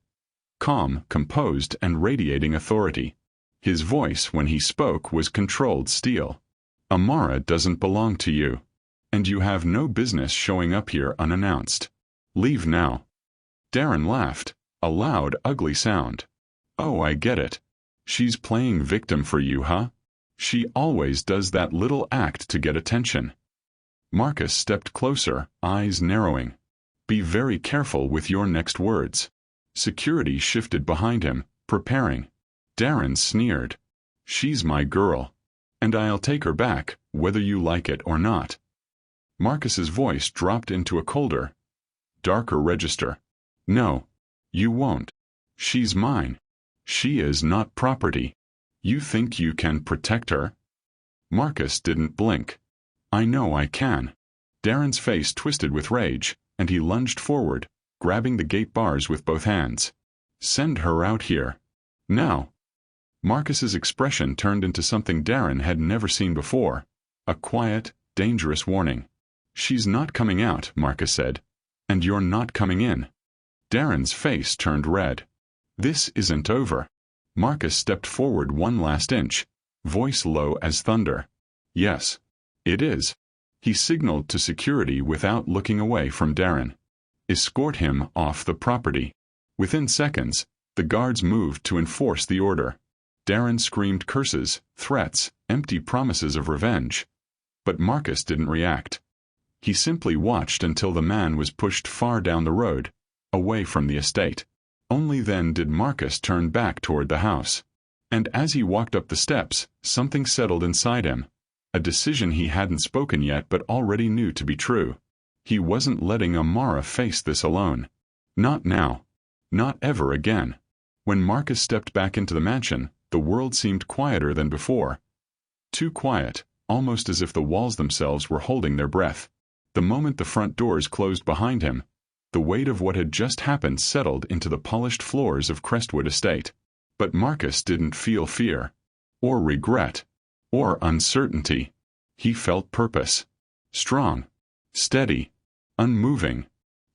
Calm, composed, and radiating authority. His voice, when he spoke, was controlled steel. Amara doesn't belong to you. And you have no business showing up here unannounced. Leave now. Darren laughed, a loud, ugly sound. Oh, I get it. She's playing victim for you, huh? She always does that little act to get attention. Marcus stepped closer, eyes narrowing. Be very careful with your next words. Security shifted behind him, preparing. Darren sneered. She's my girl. And I'll take her back, whether you like it or not. Marcus's voice dropped into a colder, darker register. No. You won't. She's mine. She is not property. You think you can protect her? Marcus didn't blink. I know I can. Darren's face twisted with rage, and he lunged forward, grabbing the gate bars with both hands. Send her out here. Now. Marcus's expression turned into something Darren had never seen before. A quiet, dangerous warning. She's not coming out, Marcus said. And you're not coming in. Darren's face turned red. This isn't over. Marcus stepped forward one last inch, voice low as thunder. Yes. It is. He signaled to security without looking away from Darren. Escort him off the property. Within seconds, the guards moved to enforce the order. Darren screamed curses, threats, empty promises of revenge. But Marcus didn't react. He simply watched until the man was pushed far down the road, away from the estate. Only then did Marcus turn back toward the house. And as he walked up the steps, something settled inside him. A decision he hadn't spoken yet but already knew to be true. He wasn't letting Amara face this alone. Not now. Not ever again. When Marcus stepped back into the mansion, the world seemed quieter than before. Too quiet, almost as if the walls themselves were holding their breath. The moment the front doors closed behind him, the weight of what had just happened settled into the polished floors of Crestwood Estate. But Marcus didn't feel fear, or regret, or uncertainty. He felt purpose. Strong, steady, unmoving.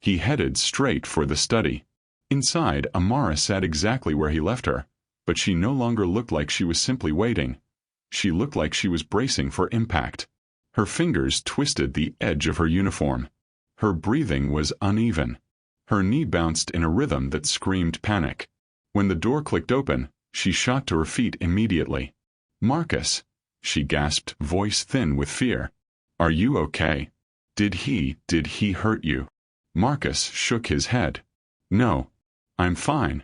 He headed straight for the study. Inside, Amara sat exactly where he left her, but she no longer looked like she was simply waiting. She looked like she was bracing for impact. Her fingers twisted the edge of her uniform. Her breathing was uneven. Her knee bounced in a rhythm that screamed panic. When the door clicked open, she shot to her feet immediately. Marcus, she gasped, voice thin with fear. Are you okay? Did he hurt you? Marcus shook his head. No. I'm fine.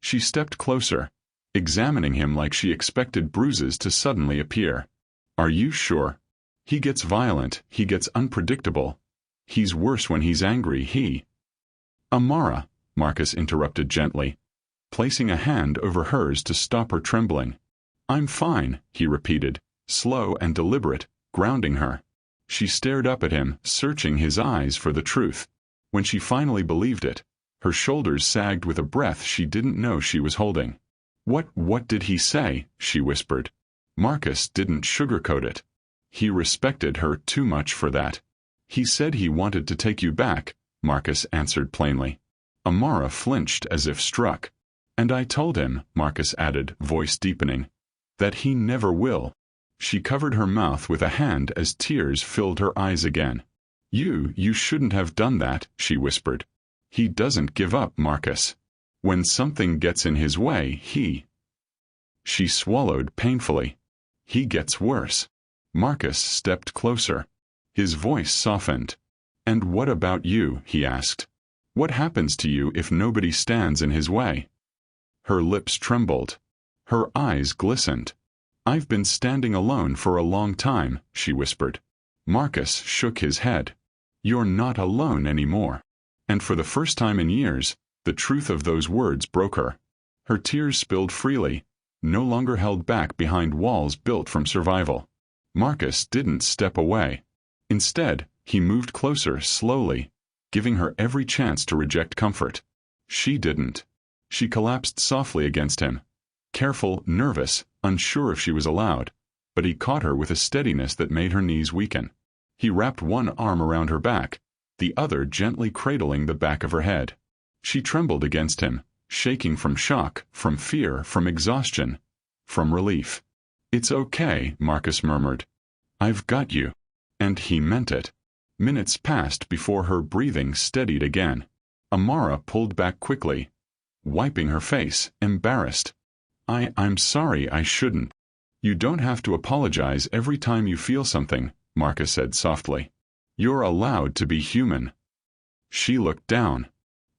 She stepped closer, examining him like she expected bruises to suddenly appear. Are you sure? He gets violent, he gets unpredictable. He's worse when he's angry, Amara, Marcus interrupted gently, placing a hand over hers to stop her trembling. I'm fine, he repeated, slow and deliberate, grounding her. She stared up at him, searching his eyes for the truth. When she finally believed it, her shoulders sagged with a breath she didn't know she was holding. What did he say? She whispered. Marcus didn't sugarcoat it. He respected her too much for that. He said he wanted to take you back, Marcus answered plainly. Amara flinched as if struck. And I told him, Marcus added, voice deepening, that he never will. She covered her mouth with a hand as tears filled her eyes again. You shouldn't have done that," she whispered. "He doesn't give up, Marcus. When something gets in his way, he—" She swallowed painfully. "He gets worse." Marcus stepped closer. His voice softened. "And what about you?" he asked. "What happens to you if nobody stands in his way?" Her lips trembled. Her eyes glistened. "I've been standing alone for a long time," she whispered. Marcus shook his head. "You're not alone anymore." And for the first time in years, the truth of those words broke her. Her tears spilled freely, no longer held back behind walls built from survival. Marcus didn't step away. Instead, he moved closer slowly, giving her every chance to reject comfort. She didn't. She collapsed softly against him, careful, nervous, unsure if she was allowed, but he caught her with a steadiness that made her knees weaken. He wrapped one arm around her back, the other gently cradling the back of her head. She trembled against him, shaking from shock, from fear, from exhaustion, from relief. "It's okay," Marcus murmured. "I've got you." And he meant it. Minutes passed before her breathing steadied again. Amara pulled back quickly, wiping her face, embarrassed. I'm sorry, I shouldn't." "You don't have to apologize every time you feel something," Marcus said softly. "You're allowed to be human." She looked down.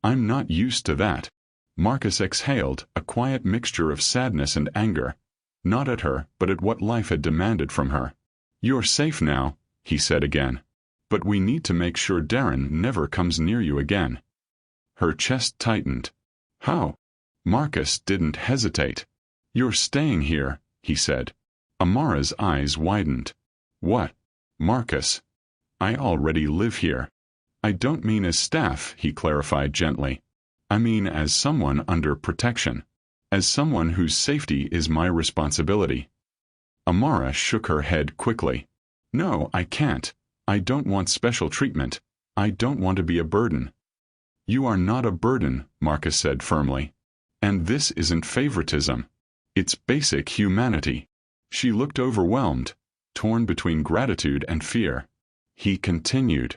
"I'm not used to that." Marcus exhaled, a quiet mixture of sadness and anger, not at her, but at what life had demanded from her. "You're safe now," he said again. "But we need to make sure Darren never comes near you again." Her chest tightened. "How?" Marcus didn't hesitate. "You're staying here," he said. Amara's eyes widened. "What?" "Marcus. I already live here." "I don't mean as staff," he clarified gently. "I mean as someone under protection. As someone whose safety is my responsibility." Amara shook her head quickly. "No, I can't. I don't want special treatment. I don't want to be a burden." "You are not a burden," Marcus said firmly. "And this isn't favoritism. It's basic humanity." She looked overwhelmed, torn between gratitude and fear. He continued.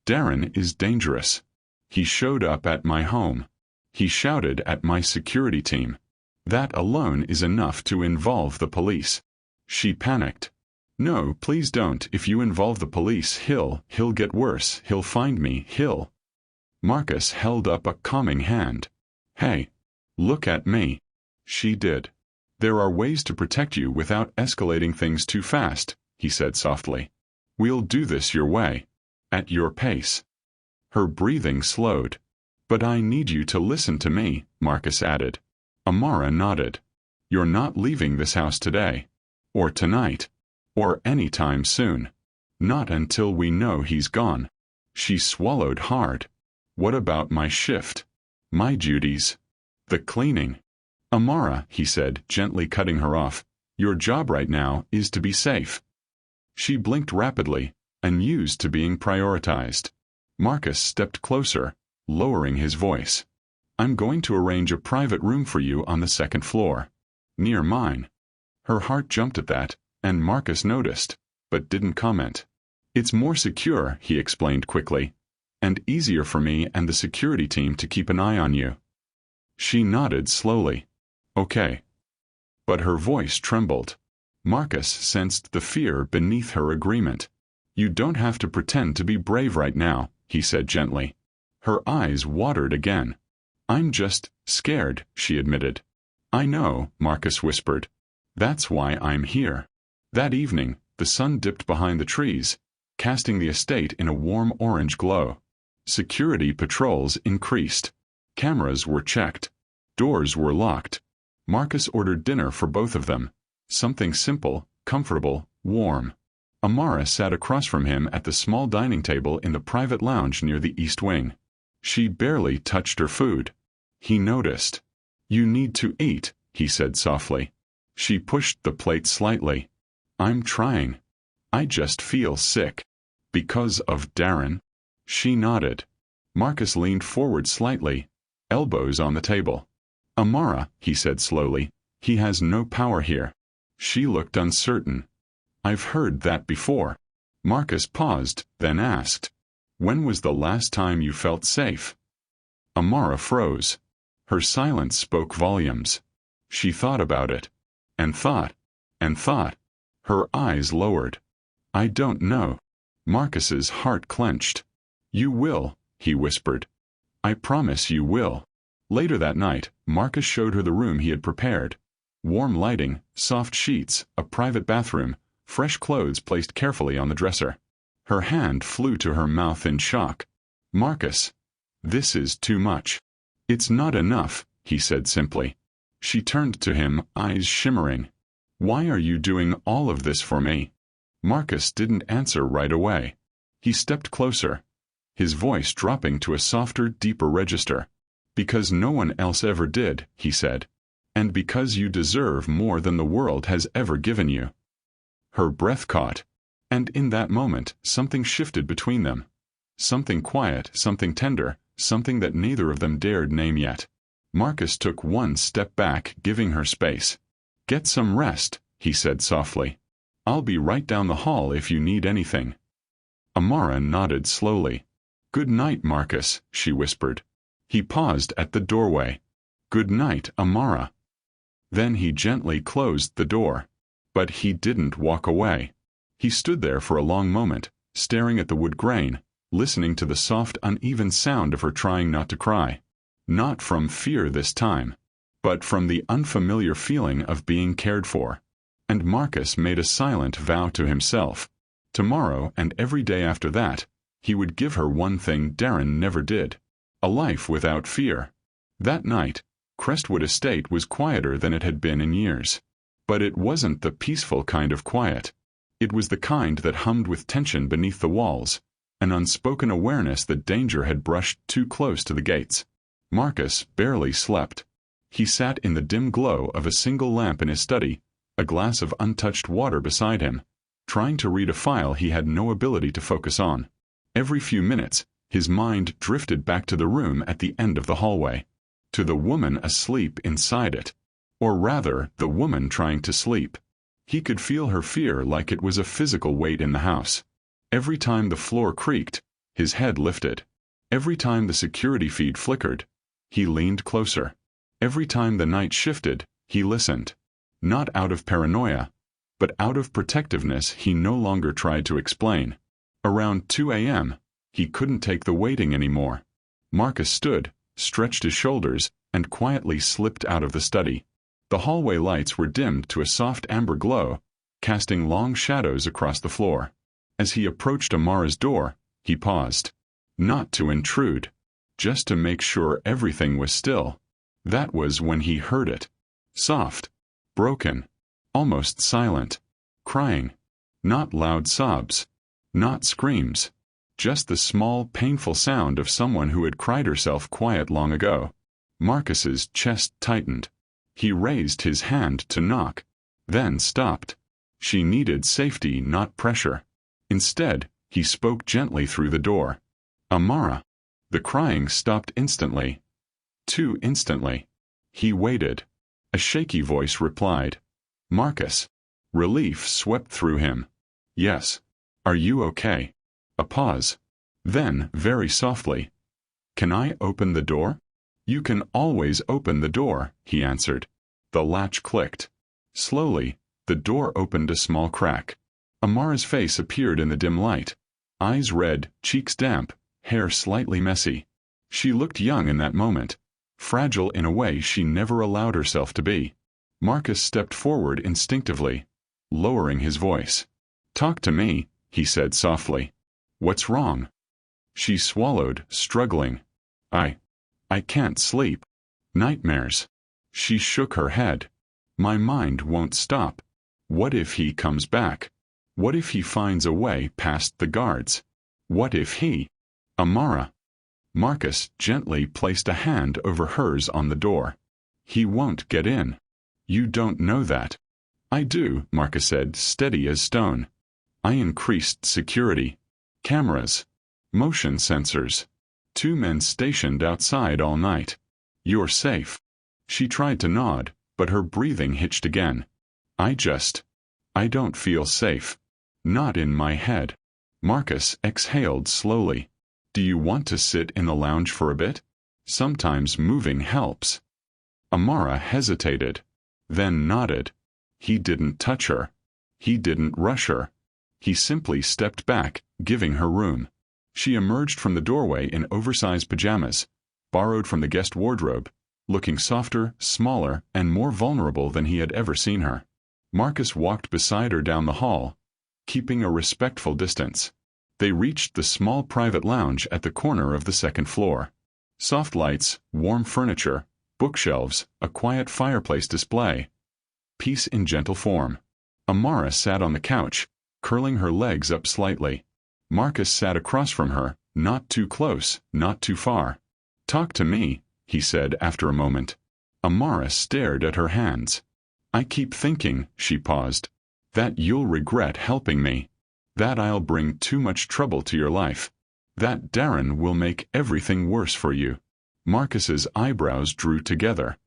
"Darren is dangerous. He showed up at my home. He shouted at my security team. That alone is enough to involve the police." She panicked. "No, please don't. If you involve the police, he'll get worse. He'll find me. He'll—" Marcus held up a calming hand. "Hey, look at me." She did. "There are ways to protect you without escalating things too fast," he said softly. "We'll do this your way. At your pace." Her breathing slowed. "But I need you to listen to me," Marcus added. Amara nodded. "You're not leaving this house today. Or tonight. Or any time soon. Not until we know he's gone." She swallowed hard. "What about my shift? My duties? The cleaning?" "Amara," he said, gently cutting her off, "your job right now is to be safe." She blinked rapidly, unused to being prioritized. Marcus stepped closer, lowering his voice. "I'm going to arrange a private room for you on the second floor. Near mine." Her heart jumped at that, and Marcus noticed, but didn't comment. "It's more secure," he explained quickly, "and easier for me and the security team to keep an eye on you." She nodded slowly. "Okay." But her voice trembled. Marcus sensed the fear beneath her agreement. "You don't have to pretend to be brave right now," he said gently. Her eyes watered again. "I'm just scared," she admitted. "I know," Marcus whispered. "That's why I'm here." That evening, the sun dipped behind the trees, casting the estate in a warm orange glow. Security patrols increased. Cameras were checked. Doors were locked. Marcus ordered dinner for both of them. Something simple, comfortable, warm. Amara sat across from him at the small dining table in the private lounge near the east wing. She barely touched her food. He noticed. "You need to eat," he said softly. She pushed the plate slightly. "I'm trying. I just feel sick." "Because of Darren?" She nodded. Marcus leaned forward slightly, elbows on the table. "Amara," he said slowly, "he has no power here." She looked uncertain. I've heard that before. Marcus paused, then asked, "When was the last time you felt safe?" Amara froze. Her silence spoke volumes. She thought about it. And thought. And thought. Her eyes lowered. "I don't know." Marcus's heart clenched. "You will," he whispered. "I promise you will." Later that night, Marcus showed her the room he had prepared. Warm lighting, soft sheets, a private bathroom, fresh clothes placed carefully on the dresser. Her hand flew to her mouth in shock. "Marcus, this is too much." "It's not enough," he said simply. She turned to him, eyes shimmering. "Why are you doing all of this for me?" Marcus didn't answer right away. He stepped closer, his voice dropping to a softer, deeper register. "Because no one else ever did," he said. "And because you deserve more than the world has ever given you." Her breath caught. And in that moment, something shifted between them. Something quiet, something tender, something that neither of them dared name yet. Marcus took one step back, giving her space. "Get some rest," he said softly. "I'll be right down the hall if you need anything." Amara nodded slowly. "Good night, Marcus," she whispered. He paused at the doorway. "Good night, Amara." Then he gently closed the door. But he didn't walk away. He stood there for a long moment, staring at the wood grain, listening to the soft, uneven sound of her trying not to cry. Not from fear this time, but from the unfamiliar feeling of being cared for. And Marcus made a silent vow to himself. Tomorrow and every day after that, he would give her one thing Darren never did: a life without fear. That night, Crestwood Estate was quieter than it had been in years. But it wasn't the peaceful kind of quiet. It was the kind that hummed with tension beneath the walls, an unspoken awareness that danger had brushed too close to the gates. Marcus barely slept. He sat in the dim glow of a single lamp in his study, a glass of untouched water beside him, trying to read a file he had no ability to focus on. Every few minutes, his mind drifted back to the room at the end of the hallway, to the woman asleep inside it. Or rather, the woman trying to sleep. He could feel her fear like it was a physical weight in the house. Every time the floor creaked, his head lifted. Every time the security feed flickered, he leaned closer. Every time the night shifted, he listened. Not out of paranoia, but out of protectiveness he no longer tried to explain. Around 2 a.m., he couldn't take the waiting anymore. Marcus stood, stretched his shoulders, and quietly slipped out of the study. The hallway lights were dimmed to a soft amber glow, casting long shadows across the floor. As he approached Amara's door, he paused. Not to intrude, just to make sure everything was still. That was when he heard it. Soft, broken, almost silent, crying. Not loud sobs, not screams, just the small, painful sound of someone who had cried herself quiet long ago. Marcus's chest tightened. He raised his hand to knock, then stopped. She needed safety, not pressure. Instead, he spoke gently through the door. "Amara." The crying stopped instantly. Too instantly. He waited. A shaky voice replied. "Marcus." Relief swept through him. "Yes. Are you okay?" A pause. Then, very softly, "Can I open the door?" "You can always open the door," he answered. The latch clicked. Slowly, the door opened a small crack. Amara's face appeared in the dim light. Eyes red, cheeks damp, hair slightly messy. She looked young in that moment, fragile in a way she never allowed herself to be. Marcus stepped forward instinctively, lowering his voice. "Talk to me," he said softly. "What's wrong?" She swallowed, struggling. I can't sleep. Nightmares." She shook her head. "My mind won't stop. What if he comes back? What if he finds a way past the guards? What if he—" "Amara." Marcus gently placed a hand over hers on the door. "He won't get in." "You don't know that." "I do," Marcus said, steady as stone. "I increased security. Cameras. Motion sensors. 2 men stationed outside all night. You're safe." She tried to nod, but her breathing hitched again. I I don't feel safe. Not in my head. Marcus exhaled slowly. Do you want to sit in the lounge for a bit? Sometimes moving helps. Amara hesitated, then nodded. He didn't touch her. He didn't rush her. He simply stepped back, giving her room. She emerged from the doorway in oversized pajamas, borrowed from the guest wardrobe, looking softer, smaller, and more vulnerable than he had ever seen her. Marcus walked beside her down the hall, keeping a respectful distance. They reached the small private lounge at the corner of the second floor. Soft lights, warm furniture, bookshelves, a quiet fireplace display. Peace in gentle form. Amara sat on the couch, curling her legs up slightly. Marcus sat across from her, not too close, not too far. Talk to me, he said after a moment. Amara stared at her hands. I keep thinking, she paused, that you'll regret helping me. That I'll bring too much trouble to your life. That Darren will make everything worse for you. Marcus's eyebrows drew together.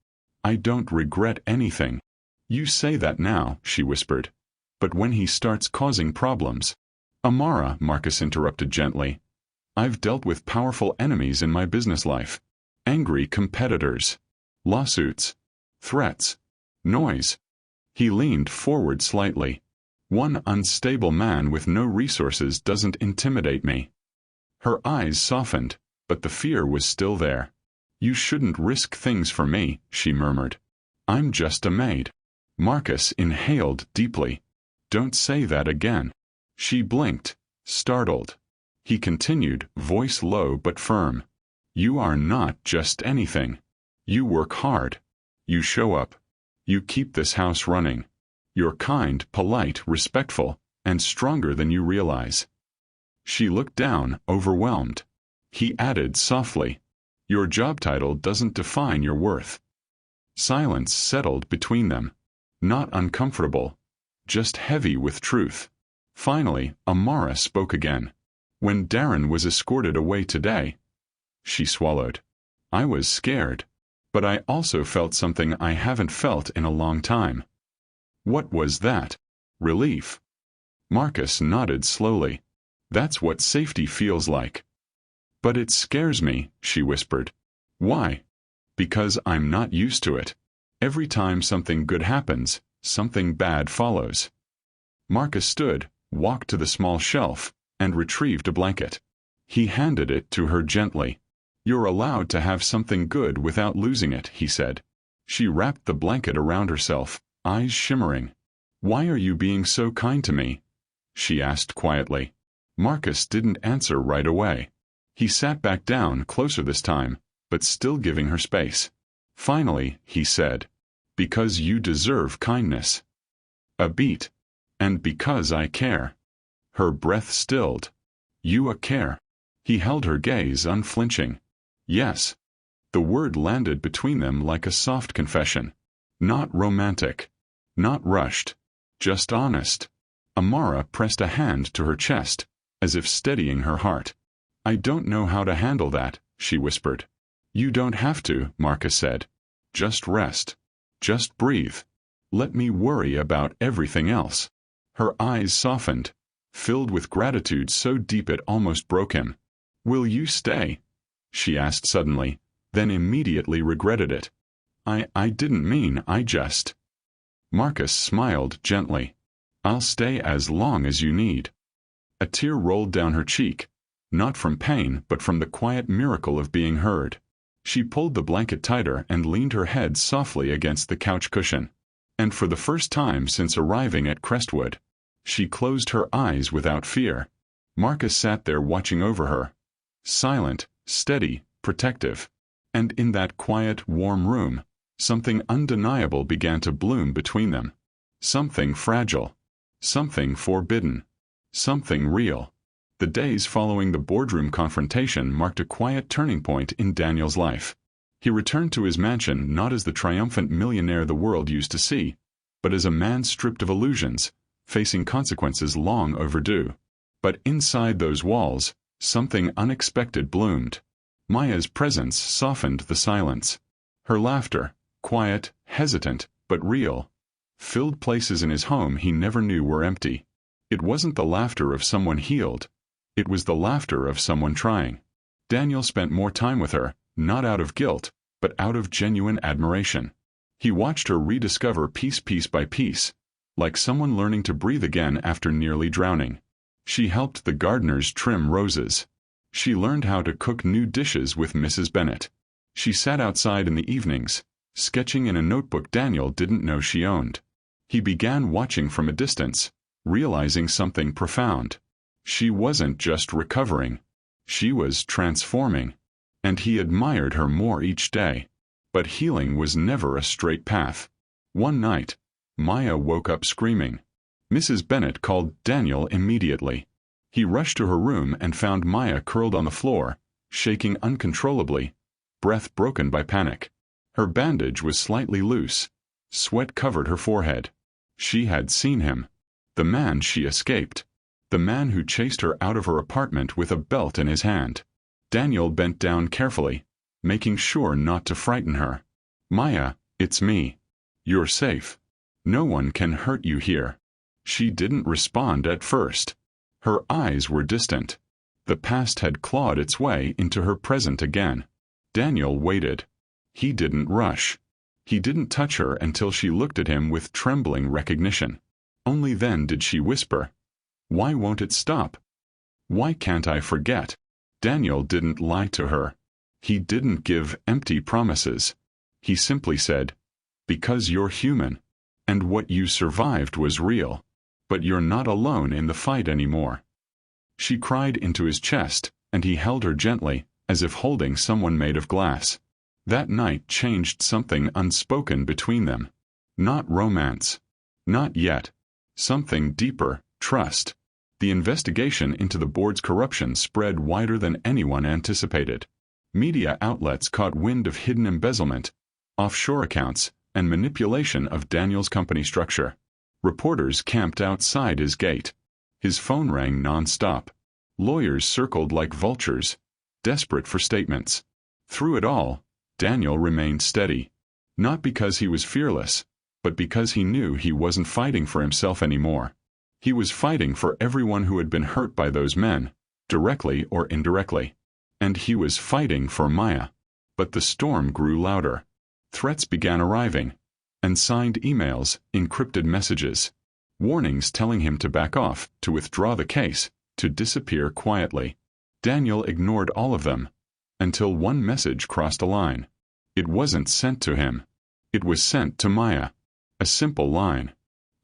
I don't regret anything. You say that now, she whispered. But when he starts causing problems. Amara, Marcus interrupted gently. I've dealt with powerful enemies in my business life. Angry competitors. Lawsuits. Threats. Noise. He leaned forward slightly. One unstable man with no resources doesn't intimidate me. Her eyes softened, but the fear was still there. You shouldn't risk things for me, she murmured. I'm just a maid. Marcus inhaled deeply. Don't say that again. She blinked, startled. He continued, voice low but firm. You are not just anything. You work hard. You show up. You keep this house running. You're kind, polite, respectful, and stronger than you realize. She looked down, overwhelmed. He added softly, your job title doesn't define your worth. Silence settled between them. Not uncomfortable, just heavy with truth. Finally, Amara spoke again. When Darren was escorted away today, she swallowed. I was scared, but I also felt something I haven't felt in a long time. What was that? Relief. Marcus nodded slowly. That's what safety feels like. But it scares me, she whispered. Why? Because I'm not used to it. Every time something good happens, something bad follows. Marcus stood, walked to the small shelf, and retrieved a blanket. He handed it to her gently. You're allowed to have something good without losing it, he said. She wrapped the blanket around herself, eyes shimmering. Why are you being so kind to me? She asked quietly. Marcus didn't answer right away. He sat back down, closer this time, but still giving her space. Finally, he said, because you deserve kindness. A beat. And because I care. Her breath stilled. You care. He held her gaze unflinching. Yes. The word landed between them like a soft confession. Not romantic. Not rushed. Just honest. Amara pressed a hand to her chest, as if steadying her heart. I don't know how to handle that, she whispered. You don't have to, Marcus said. Just rest. Just breathe. Let me worry about everything else. Her eyes softened, filled with gratitude so deep it almost broke him. Will you stay? She asked suddenly, then immediately regretted it. I didn't mean, I just. Marcus smiled gently. I'll stay as long as you need. A tear rolled down her cheek, not from pain but from the quiet miracle of being heard. She pulled the blanket tighter and leaned her head softly against the couch cushion. And for the first time since arriving at Crestwood, she closed her eyes without fear. Marcus sat there watching over her, silent, steady, protective. And in that quiet, warm room, something undeniable began to bloom between them. Something fragile. Something forbidden. Something real. The days following the boardroom confrontation marked a quiet turning point in Daniel's life. He returned to his mansion not as the triumphant millionaire the world used to see, but as a man stripped of illusions, facing consequences long overdue. But inside those walls, something unexpected bloomed. Maya's presence softened the silence. Her laughter, quiet, hesitant, but real, Filled places in his home he never knew were empty. It wasn't the laughter of someone healed. It was the laughter of someone trying. Daniel spent more time with her, not out of guilt, but out of genuine admiration. He watched her rediscover piece by piece, like someone learning to breathe again after nearly drowning. She helped the gardeners trim roses. She learned how to cook new dishes with Mrs. Bennet. She sat outside in the evenings, sketching in a notebook Daniel didn't know she owned. He began watching from a distance, realizing something profound. She wasn't just recovering. She was transforming. And he admired her more each day. But healing was never a straight path. One night, Maya woke up screaming. Mrs. Bennet called Daniel immediately. He rushed to her room and found Maya curled on the floor, shaking uncontrollably, breath broken by panic. Her bandage was slightly loose. Sweat covered her forehead. She had seen him. The man she escaped. The man who chased her out of her apartment with a belt in his hand. Daniel bent down carefully, making sure not to frighten her. Maya, it's me. You're safe. No one can hurt you here. She didn't respond at first. Her eyes were distant. The past had clawed its way into her present again. Daniel waited. He didn't rush. He didn't touch her until she looked at him with trembling recognition. Only then did she whisper, "Why won't it stop? Why can't I forget?" Daniel didn't lie to her. He didn't give empty promises. He simply said, "Because you're human, and what you survived was real. But you're not alone in the fight anymore." She cried into his chest, and he held her gently, as if holding someone made of glass. That night changed something unspoken between them. Not romance. Not yet. Something deeper, trust. The investigation into the board's corruption spread wider than anyone anticipated. Media outlets caught wind of hidden embezzlement, offshore accounts, and manipulation of Daniel's company structure. Reporters camped outside his gate. His phone rang non-stop. Lawyers circled like vultures, desperate for statements. Through it all, Daniel remained steady. Not because he was fearless, but because he knew he wasn't fighting for himself anymore. He was fighting for everyone who had been hurt by those men, directly or indirectly. And he was fighting for Maya. But the storm grew louder. Threats began arriving. And signed emails, encrypted messages. Warnings telling him to back off, to withdraw the case, to disappear quietly. Daniel ignored all of them, until one message crossed a line. It wasn't sent to him. It was sent to Maya. A simple line.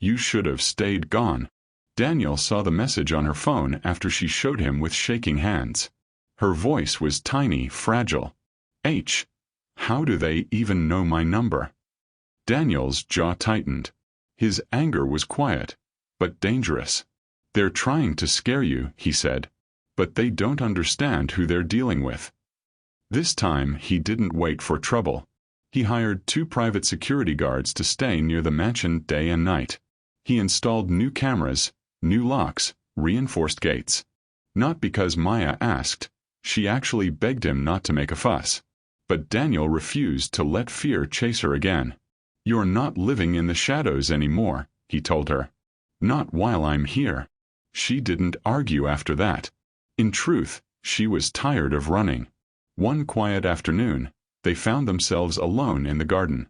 "You should have stayed gone." Daniel saw the message on her phone after she showed him with shaking hands. Her voice was tiny, fragile. How do they even know my number?" Daniel's jaw tightened. His anger was quiet, but dangerous. "They're trying to scare you," he said, "but they don't understand who they're dealing with." This time he didn't wait for trouble. He hired 2 private security guards to stay near the mansion day and night. He installed new cameras, new locks, reinforced gates. Not because Maya asked. She actually begged him not to make a fuss. But Daniel refused to let fear chase her again. "You're not living in the shadows anymore," he told her. "Not while I'm here." She didn't argue after that. In truth, she was tired of running. One quiet afternoon, they found themselves alone in the garden.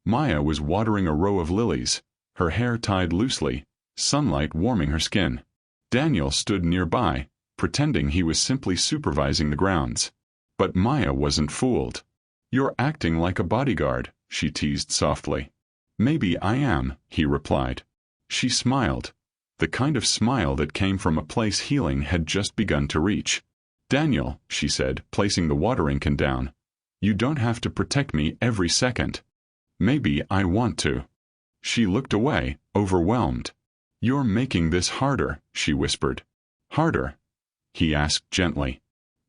Maya was watering a row of lilies, her hair tied loosely, sunlight warming her skin. Daniel stood nearby, pretending he was simply supervising the grounds. But Maya wasn't fooled. "You're acting like a bodyguard," she teased softly. "Maybe I am," he replied. She smiled, the kind of smile that came from a place healing had just begun to reach. "Daniel," she said, placing the watering can down, "you don't have to protect me every second. Maybe I want to." She looked away, overwhelmed. "You're making this harder," she whispered. "Harder?" he asked gently.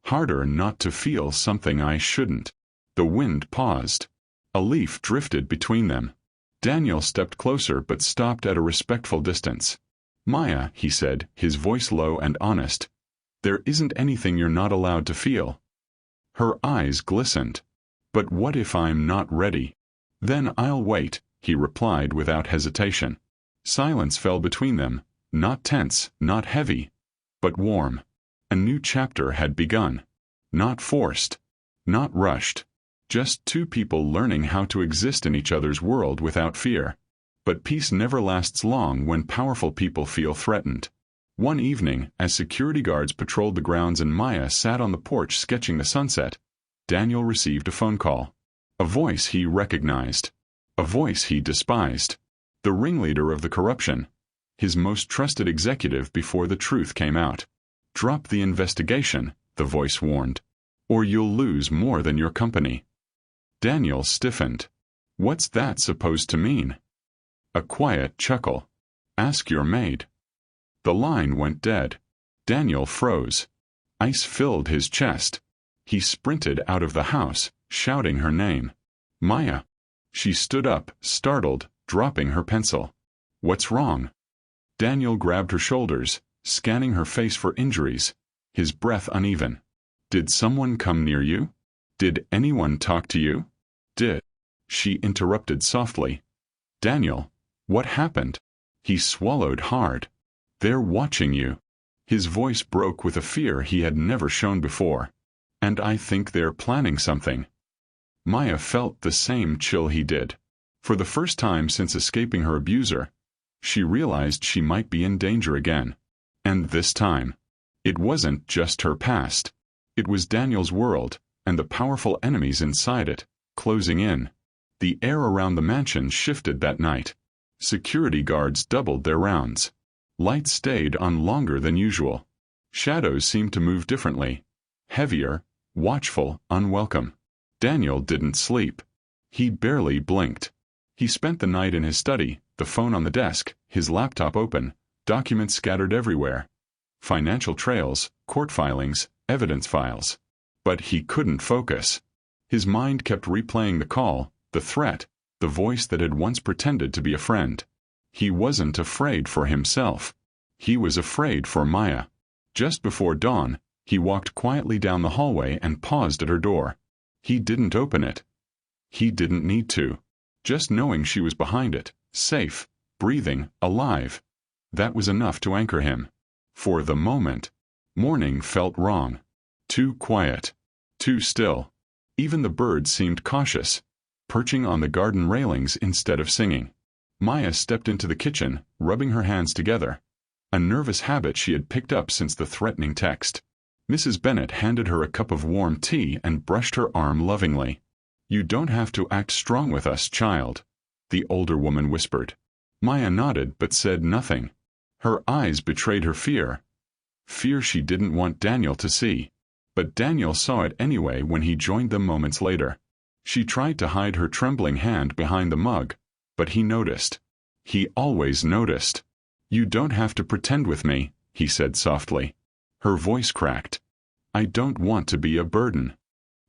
"Harder not to feel something I shouldn't." The wind paused. A leaf drifted between them. Daniel stepped closer but stopped at a respectful distance. "Maya," he said, his voice low and honest, "there isn't anything you're not allowed to feel." Her eyes glistened. "But what if I'm not ready?" "Then I'll wait," he replied without hesitation. Silence fell between them, not tense, not heavy, but warm. A new chapter had begun. Not forced, not rushed. Just two people learning how to exist in each other's world without fear. But peace never lasts long when powerful people feel threatened. One evening, as security guards patrolled the grounds and Maya sat on the porch sketching the sunset, Daniel received a phone call. A voice he recognized. A voice he despised. The ringleader of the corruption. His most trusted executive before the truth came out. "Drop the investigation," the voice warned, "or you'll lose more than your company." Daniel stiffened. What's that supposed to mean? A quiet chuckle. "Ask your maid." The line went dead. Daniel froze. Ice filled his chest. He sprinted out of the house, shouting her name. "Maya." She stood up, startled, dropping her pencil. "What's wrong?" Daniel grabbed her shoulders, scanning her face for injuries, his breath uneven. "Did someone come near you? Did anyone talk to you?" "Did." She interrupted softly. "Daniel, what happened?" He swallowed hard. "They're watching you." His voice broke with a fear he had never shown before. "And I think they're planning something." Maya felt the same chill he did. For the first time since escaping her abuser, she realized she might be in danger again. And this time, it wasn't just her past. It was Daniel's world, and the powerful enemies inside it, closing in. The air around the mansion shifted that night. Security guards doubled their rounds. Lights stayed on longer than usual. Shadows seemed to move differently. Heavier, watchful, unwelcome. Daniel didn't sleep. He barely blinked. He spent the night in his study, the phone on the desk, his laptop open, documents scattered everywhere. Financial trails, court filings, evidence files. But he couldn't focus. His mind kept replaying the call, the threat, the voice that had once pretended to be a friend. He wasn't afraid for himself. He was afraid for Maya. Just before dawn, he walked quietly down the hallway and paused at her door. He didn't open it. He didn't need to. Just knowing she was behind it, safe, breathing, alive, that was enough to anchor him. For the moment, morning felt wrong. Too quiet. Too still. Even the birds seemed cautious, perching on the garden railings instead of singing. Maya stepped into the kitchen, rubbing her hands together. A nervous habit she had picked up since the threatening text. Mrs. Bennet handed her a cup of warm tea and brushed her arm lovingly. "You don't have to act strong with us, child," the older woman whispered. Maya nodded but said nothing. Her eyes betrayed her fear. Fear she didn't want Daniel to see. But Daniel saw it anyway when he joined them moments later. She tried to hide her trembling hand behind the mug, but he noticed. He always noticed. "You don't have to pretend with me," he said softly. Her voice cracked. "I don't want to be a burden."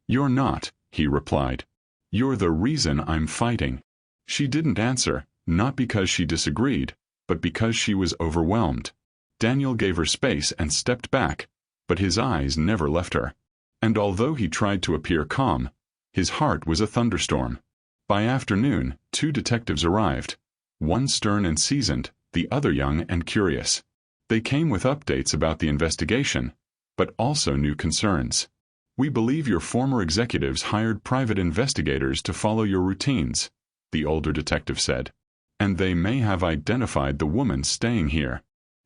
"You're not," he replied. "You're the reason I'm fighting." She didn't answer, not because she disagreed, but because she was overwhelmed. Daniel gave her space and stepped back, but his eyes never left her. And although he tried to appear calm, his heart was a thunderstorm. By afternoon, 2 detectives arrived. One stern and seasoned, the other young and curious. They came with updates about the investigation, but also new concerns. "We believe your former executives hired private investigators to follow your routines," the older detective said. "And they may have identified the woman staying here."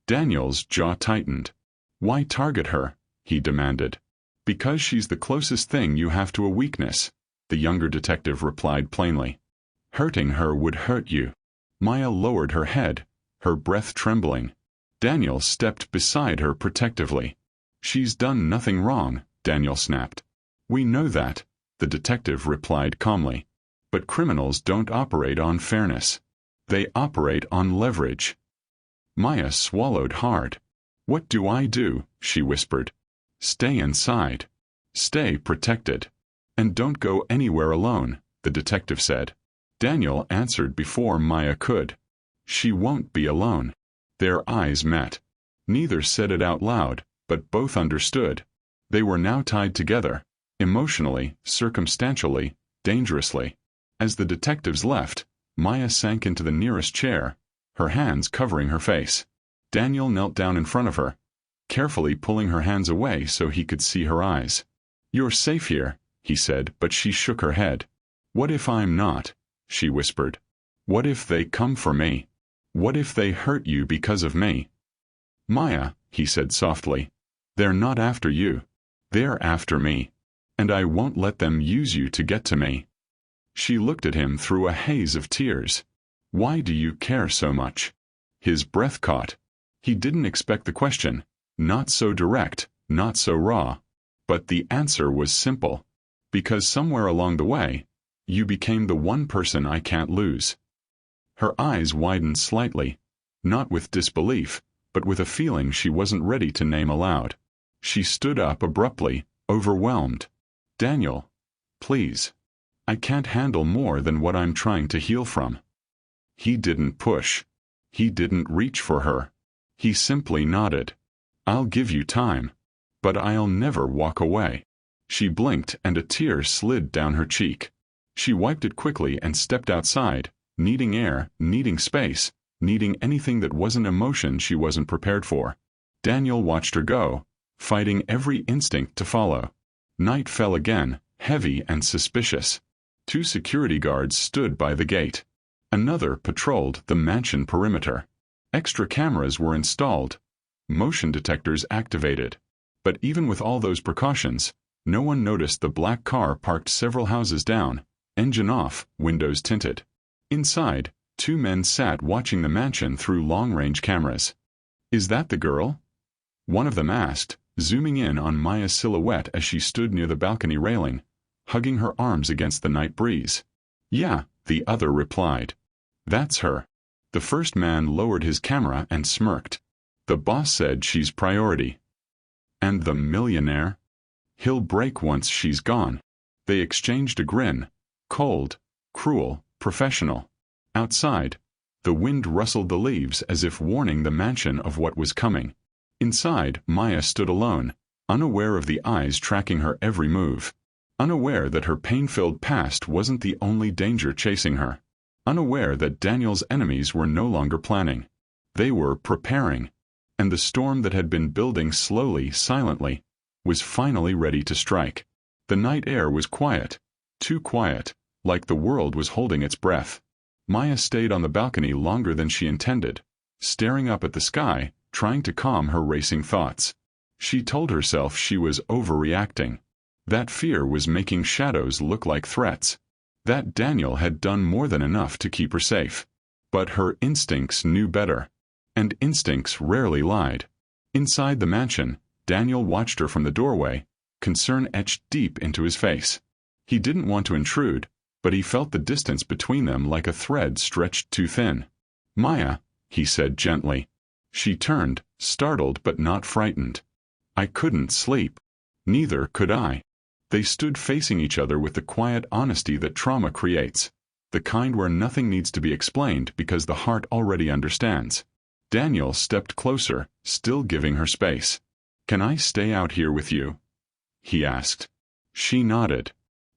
Daniel's jaw tightened. "Why target her?" he demanded. "Because she's the closest thing you have to a weakness," the younger detective replied plainly. "Hurting her would hurt you." Maya lowered her head, her breath trembling. Daniel stepped beside her protectively. "She's done nothing wrong," Daniel snapped. "We know that," the detective replied calmly. "But criminals don't operate on fairness. They operate on leverage." Maya swallowed hard. "What do I do?" she whispered. "Stay inside. Stay protected. And don't go anywhere alone," the detective said. Daniel answered before Maya could. "She won't be alone." Their eyes met. Neither said it out loud, but both understood. They were now tied together, emotionally, circumstantially, dangerously. As the detectives left, Maya sank into the nearest chair, her hands covering her face. Daniel knelt down in front of her, carefully pulling her hands away so he could see her eyes. "You're safe here," he said, but she shook her head. "What if I'm not?" she whispered. "What if they come for me? What if they hurt you because of me?" "Maya," he said softly, "they're not after you. They're after me. And I won't let them use you to get to me." She looked at him through a haze of tears. "Why do you care so much?" His breath caught. He didn't expect the question. Not so direct, not so raw. But the answer was simple. "Because somewhere along the way, you became the one person I can't lose." Her eyes widened slightly, not with disbelief, but with a feeling she wasn't ready to name aloud. She stood up abruptly, overwhelmed. "Daniel, please. I can't handle more than what I'm trying to heal from." He didn't push. He didn't reach for her. He simply nodded. "I'll give you time. But I'll never walk away." She blinked and a tear slid down her cheek. She wiped it quickly and stepped outside, needing air, needing space, needing anything that wasn't emotion she wasn't prepared for. Daniel watched her go, fighting every instinct to follow. Night fell again, heavy and suspicious. 2 security guards stood by the gate. Another patrolled the mansion perimeter. Extra cameras were installed, motion detectors activated. But even with all those precautions, no one noticed the black car parked several houses down, engine off, windows tinted. Inside, 2 men sat watching the mansion through long-range cameras. "Is that the girl?" one of them asked, zooming in on Maya's silhouette as she stood near the balcony railing, hugging her arms against the night breeze. "Yeah," the other replied. "That's her." The first man lowered his camera and smirked. "The boss said she's priority." "And the millionaire?" "He'll break once she's gone." They exchanged a grin, cold, cruel, professional. Outside, the wind rustled the leaves as if warning the mansion of what was coming. Inside, Maya stood alone, unaware of the eyes tracking her every move. Unaware that her pain-filled past wasn't the only danger chasing her. Unaware that Daniel's enemies were no longer planning. They were preparing. And the storm that had been building slowly, silently, was finally ready to strike. The night air was quiet. Too quiet, like the world was holding its breath. Maya stayed on the balcony longer than she intended, staring up at the sky, trying to calm her racing thoughts. She told herself she was overreacting. That fear was making shadows look like threats. That Daniel had done more than enough to keep her safe. But her instincts knew better. And instincts rarely lied. Inside the mansion, Daniel watched her from the doorway, concern etched deep into his face. He didn't want to intrude, but he felt the distance between them like a thread stretched too thin. "Maya," he said gently. She turned, startled but not frightened. "I couldn't sleep." Neither could I. They stood facing each other with the quiet honesty that trauma creates, the kind where nothing needs to be explained because the heart already understands. Daniel stepped closer, still giving her space. "Can I stay out here with you?" he asked. She nodded.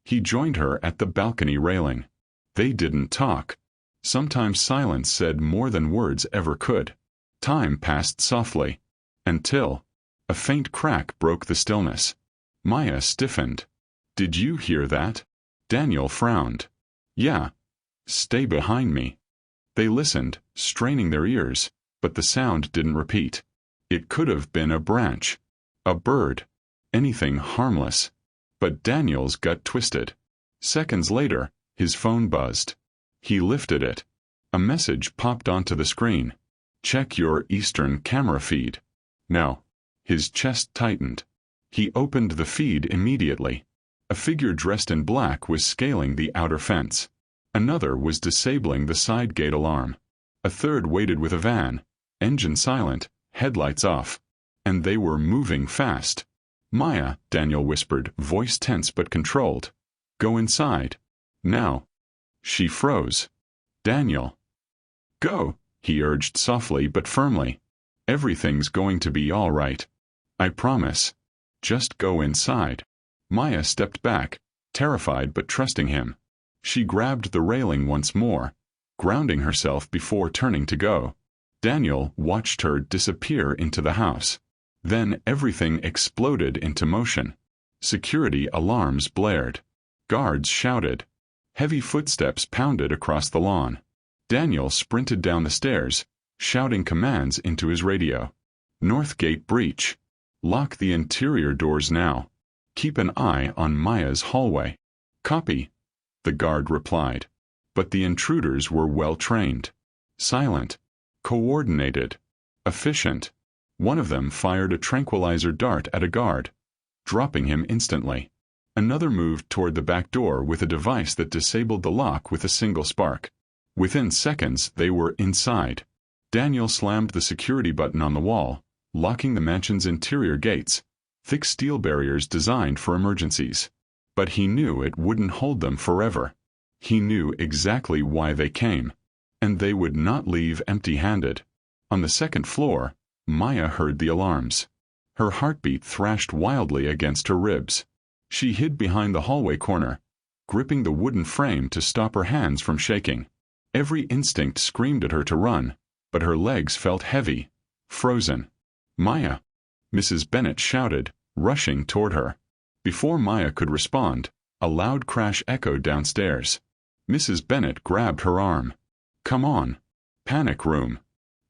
He joined her at the balcony railing. They didn't talk. Sometimes silence said more than words ever could. Time passed softly. Until a faint crack broke the stillness. Maya stiffened. "Did you hear that?" Daniel frowned. "Yeah. Stay behind me." They listened, straining their ears, but the sound didn't repeat. It could have been a branch, a bird, anything harmless. But Daniel's gut twisted. Seconds later, his phone buzzed. He lifted it. A message popped onto the screen. "Check your Eastern camera feed." No. His chest tightened. He opened the feed immediately. A figure dressed in black was scaling the outer fence. Another was disabling the side gate alarm. A third waited with a van, engine silent, headlights off. And they were moving fast. "Maya," Daniel whispered, voice tense but controlled. "Go inside. Now." She froze. "Daniel." "Go," he urged softly but firmly. "Everything's going to be all right. I promise. Just go inside." Maya stepped back, terrified but trusting him. She grabbed the railing once more, grounding herself before turning to go. Daniel watched her disappear into the house. Then everything exploded into motion. Security alarms blared. Guards shouted. Heavy footsteps pounded across the lawn. Daniel sprinted down the stairs, shouting commands into his radio. North gate breach. Lock the interior doors now. Keep an eye on Maya's hallway. Copy, the guard replied. But the intruders were well trained. Silent. Coordinated. Efficient. One of them fired a tranquilizer dart at a guard, dropping him instantly. Another moved toward the back door with a device that disabled the lock with a single spark. Within seconds, they were inside. Daniel slammed the security button on the wall, locking the mansion's interior gates, thick steel barriers designed for emergencies. But he knew it wouldn't hold them forever. He knew exactly why they came, and they would not leave empty-handed. On the second floor, Maya heard the alarms. Her heartbeat thrashed wildly against her ribs. She hid behind the hallway corner, gripping the wooden frame to stop her hands from shaking. Every instinct screamed at her to run, but her legs felt heavy, frozen. Maya! Mrs. Bennet shouted, rushing toward her. Before Maya could respond, a loud crash echoed downstairs. Mrs. Bennet grabbed her arm. Come on. Panic room.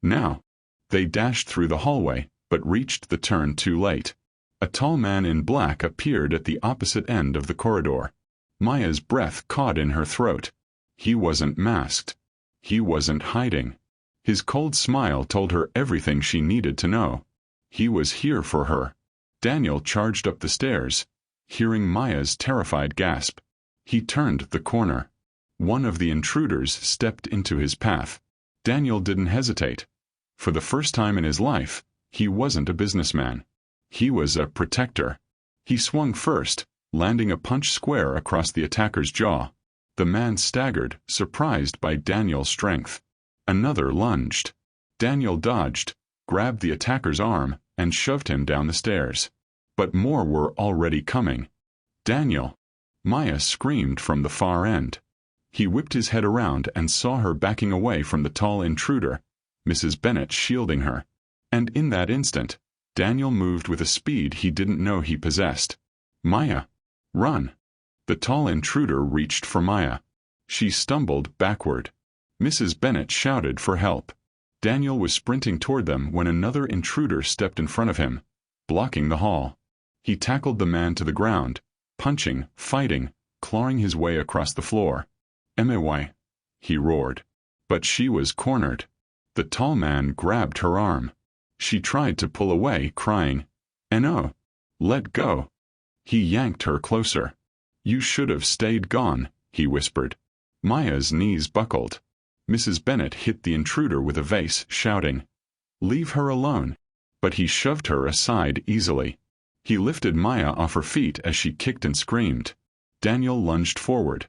Now. They dashed through the hallway, but reached the turn too late. A tall man in black appeared at the opposite end of the corridor. Maya's breath caught in her throat. He wasn't masked. He wasn't hiding. His cold smile told her everything she needed to know. He was here for her. Daniel charged up the stairs, hearing Maya's terrified gasp. He turned the corner. One of the intruders stepped into his path. Daniel didn't hesitate. For the first time in his life, he wasn't a businessman. He was a protector. He swung first, landing a punch square across the attacker's jaw. The man staggered, surprised by Daniel's strength. Another lunged. Daniel dodged, grabbed the attacker's arm, and shoved him down the stairs. But more were already coming. Daniel! Maya screamed from the far end. He whipped his head around and saw her backing away from the tall intruder, Mrs. Bennet shielding her. And in that instant, Daniel moved with a speed he didn't know he possessed. Maya! Run! The tall intruder reached for Maya. She stumbled backward. Mrs. Bennet shouted for help. Daniel was sprinting toward them when another intruder stepped in front of him, blocking the hall. He tackled the man to the ground, punching, fighting, clawing his way across the floor. "Emeway," he roared. But she was cornered. The tall man grabbed her arm. She tried to pull away, crying, "No, let go." He yanked her closer. "You should have stayed gone," he whispered. Maya's knees buckled. Mrs. Bennet hit the intruder with a vase, shouting, "Leave her alone." But he shoved her aside easily. He lifted Maya off her feet as she kicked and screamed. Daniel lunged forward,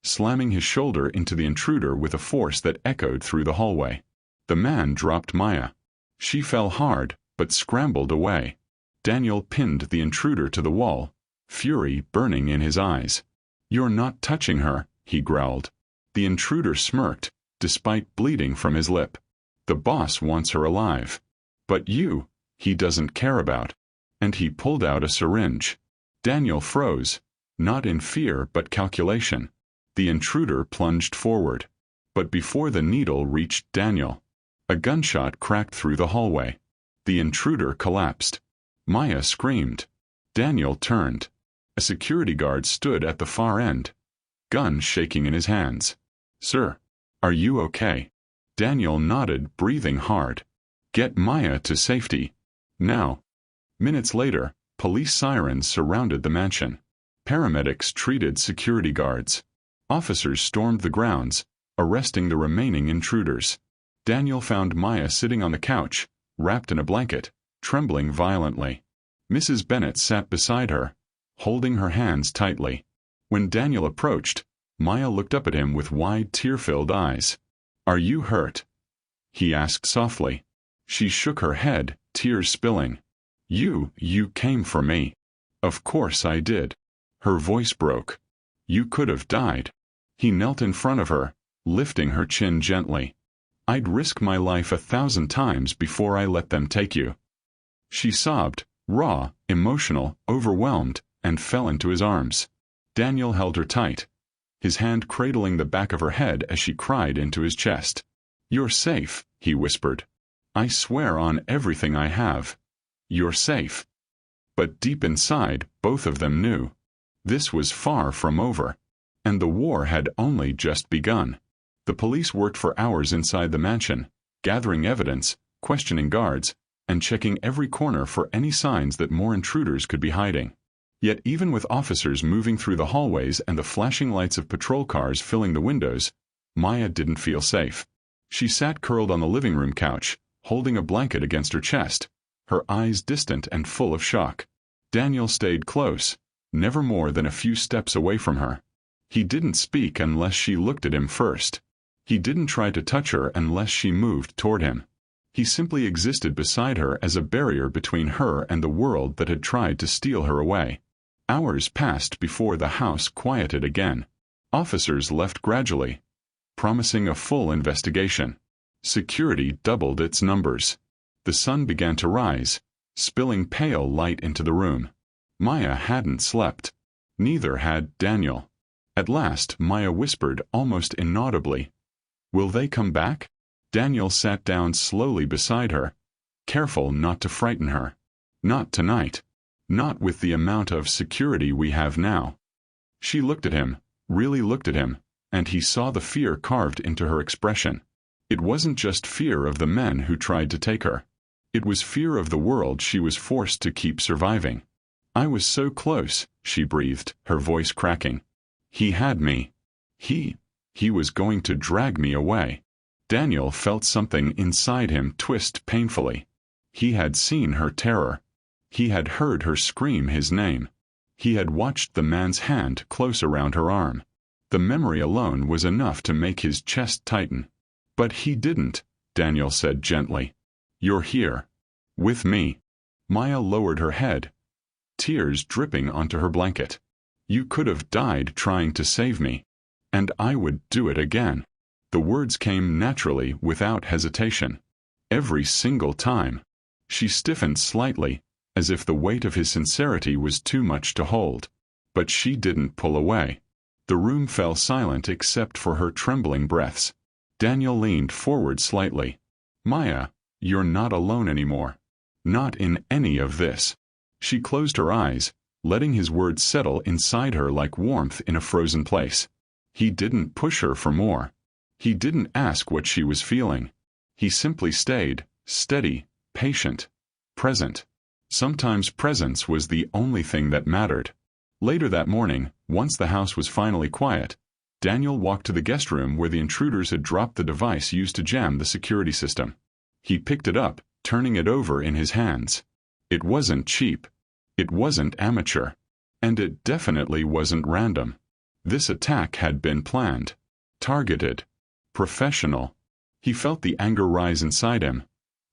slamming his shoulder into the intruder with a force that echoed through the hallway. The man dropped Maya. She fell hard, but scrambled away. Daniel pinned the intruder to the wall, fury burning in his eyes. "You're not touching her," he growled. The intruder smirked, despite bleeding from his lip. "The boss wants her alive. But you, he doesn't care about." And he pulled out a syringe. Daniel froze, not in fear but calculation. The intruder plunged forward. But before the needle reached Daniel, a gunshot cracked through the hallway. The intruder collapsed. Maya screamed. Daniel turned. A security guard stood at the far end, gun shaking in his hands. "Sir, are you okay?" Daniel nodded, breathing hard. "Get Maya to safety. Now." Minutes later, police sirens surrounded the mansion. Paramedics treated security guards. Officers stormed the grounds, arresting the remaining intruders. Daniel found Maya sitting on the couch, wrapped in a blanket, trembling violently. Mrs. Bennet sat beside her, holding her hands tightly. When Daniel approached, Maya looked up at him with wide, tear-filled eyes. "Are you hurt?" he asked softly. She shook her head, tears spilling. You came for me." "Of course I did." Her voice broke. "You could have died." He knelt in front of her, lifting her chin gently. "I'd risk my life 1,000 times before I let them take you." She sobbed, raw, emotional, overwhelmed, and fell into his arms. Daniel held her tight, his hand cradling the back of her head as she cried into his chest. "You're safe," he whispered. "I swear on everything I have. You're safe." But deep inside, both of them knew. This was far from over. And the war had only just begun. The police worked for hours inside the mansion, gathering evidence, questioning guards, and checking every corner for any signs that more intruders could be hiding. Yet even with officers moving through the hallways and the flashing lights of patrol cars filling the windows, Maya didn't feel safe. She sat curled on the living room couch, holding a blanket against her chest, her eyes distant and full of shock. Daniel stayed close, never more than a few steps away from her. He didn't speak unless she looked at him first. He didn't try to touch her unless she moved toward him. He simply existed beside her as a barrier between her and the world that had tried to steal her away. Hours passed before the house quieted again. Officers left gradually, promising a full investigation. Security doubled its numbers. The sun began to rise, spilling pale light into the room. Maya hadn't slept. Neither had Daniel. At last, Maya whispered almost inaudibly, "Will they come back?" Daniel sat down slowly beside her, careful not to frighten her. "Not tonight. Not with the amount of security we have now." She looked at him, really looked at him, and he saw the fear carved into her expression. It wasn't just fear of the men who tried to take her. It was fear of the world she was forced to keep surviving. "I was so close," she breathed, her voice cracking. "He had me. He was going to drag me away." Daniel felt something inside him twist painfully. He had seen her terror. He had heard her scream his name. He had watched the man's hand close around her arm. The memory alone was enough to make his chest tighten. "But he didn't," Daniel said gently. "You're here. With me." Maya lowered her head, tears dripping onto her blanket. "You could have died trying to save me. And I would do it again." The words came naturally, without hesitation. Every single time. She stiffened slightly, as if the weight of his sincerity was too much to hold. But she didn't pull away. The room fell silent except for her trembling breaths. Daniel leaned forward slightly. "Maya, you're not alone anymore. Not in any of this." She closed her eyes, letting his words settle inside her like warmth in a frozen place. He didn't push her for more. He didn't ask what she was feeling. He simply stayed, steady, patient, present. Sometimes presence was the only thing that mattered. Later that morning, once the house was finally quiet, Daniel walked to the guest room where the intruders had dropped the device used to jam the security system. He picked it up, turning it over in his hands. It wasn't cheap. It wasn't amateur. And it definitely wasn't random. This attack had been planned, targeted, professional. He felt the anger rise inside him.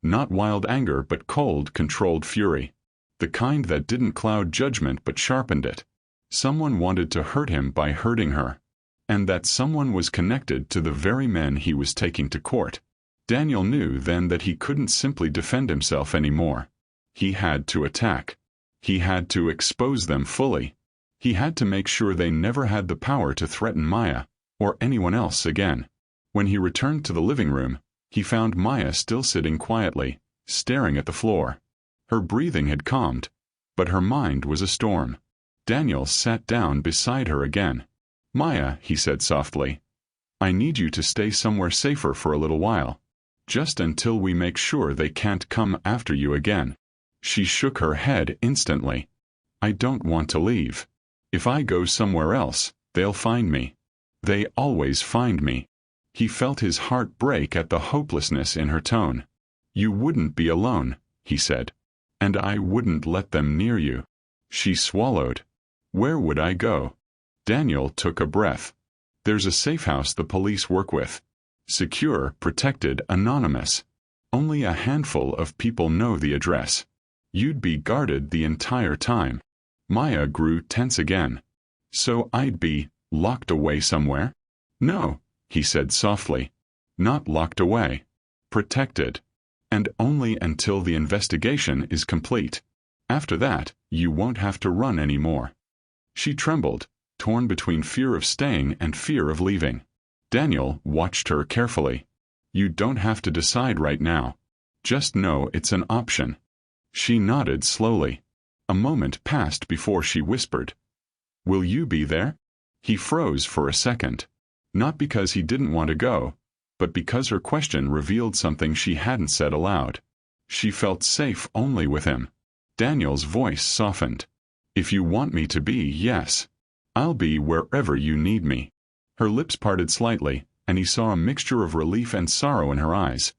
Not wild anger, but cold, controlled fury. The kind that didn't cloud judgment but sharpened it. Someone wanted to hurt him by hurting her. And that someone was connected to the very men he was taking to court. Daniel knew then that he couldn't simply defend himself anymore. He had to attack. He had to expose them fully. He had to make sure they never had the power to threaten Maya, or anyone else again. When he returned to the living room, he found Maya still sitting quietly, staring at the floor. Her breathing had calmed, but her mind was a storm. Daniel sat down beside her again. "Maya," he said softly, "I need you to stay somewhere safer for a little while. Just until we make sure they can't come after you again." She shook her head instantly. "I don't want to leave. If I go somewhere else, they'll find me. They always find me." He felt his heart break at the hopelessness in her tone. "You wouldn't be alone," he said. "And I wouldn't let them near you." She swallowed. "Where would I go?" Daniel took a breath. "There's a safe house the police work with. Secure, protected, anonymous. Only a handful of people know the address. You'd be guarded the entire time." Maya grew tense again. "So I'd be locked away somewhere?" "No, he said softly. Not locked away. Protected. And only until the investigation is complete. After that, you won't have to run anymore. She trembled, torn between fear of staying and fear of leaving. Daniel watched her carefully. You don't have to decide right now. Just know it's an option. She nodded slowly. A moment passed before she whispered, Will you be there? He froze for a second. Not because he didn't want to go, but because her question revealed something she hadn't said aloud. She felt safe only with him. Daniel's voice softened. If you want me to be, yes. I'll be wherever you need me. Her lips parted slightly, and he saw a mixture of relief and sorrow in her eyes.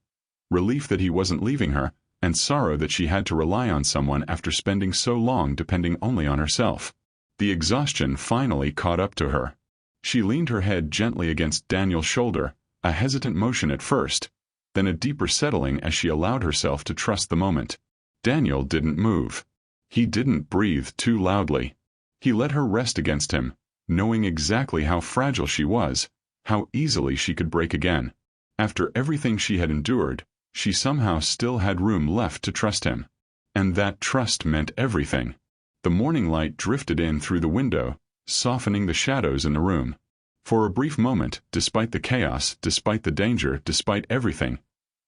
Relief that he wasn't leaving her, and sorrow that she had to rely on someone after spending so long depending only on herself. The exhaustion finally caught up to her. She leaned her head gently against Daniel's shoulder, a hesitant motion at first, then a deeper settling as she allowed herself to trust the moment. Daniel didn't move. He didn't breathe too loudly. He let her rest against him, knowing exactly how fragile she was, how easily she could break again. After everything she had endured, she somehow still had room left to trust him. And that trust meant everything. The morning light drifted in through the window, softening the shadows in the room. For a brief moment, despite the chaos, despite the danger, despite everything,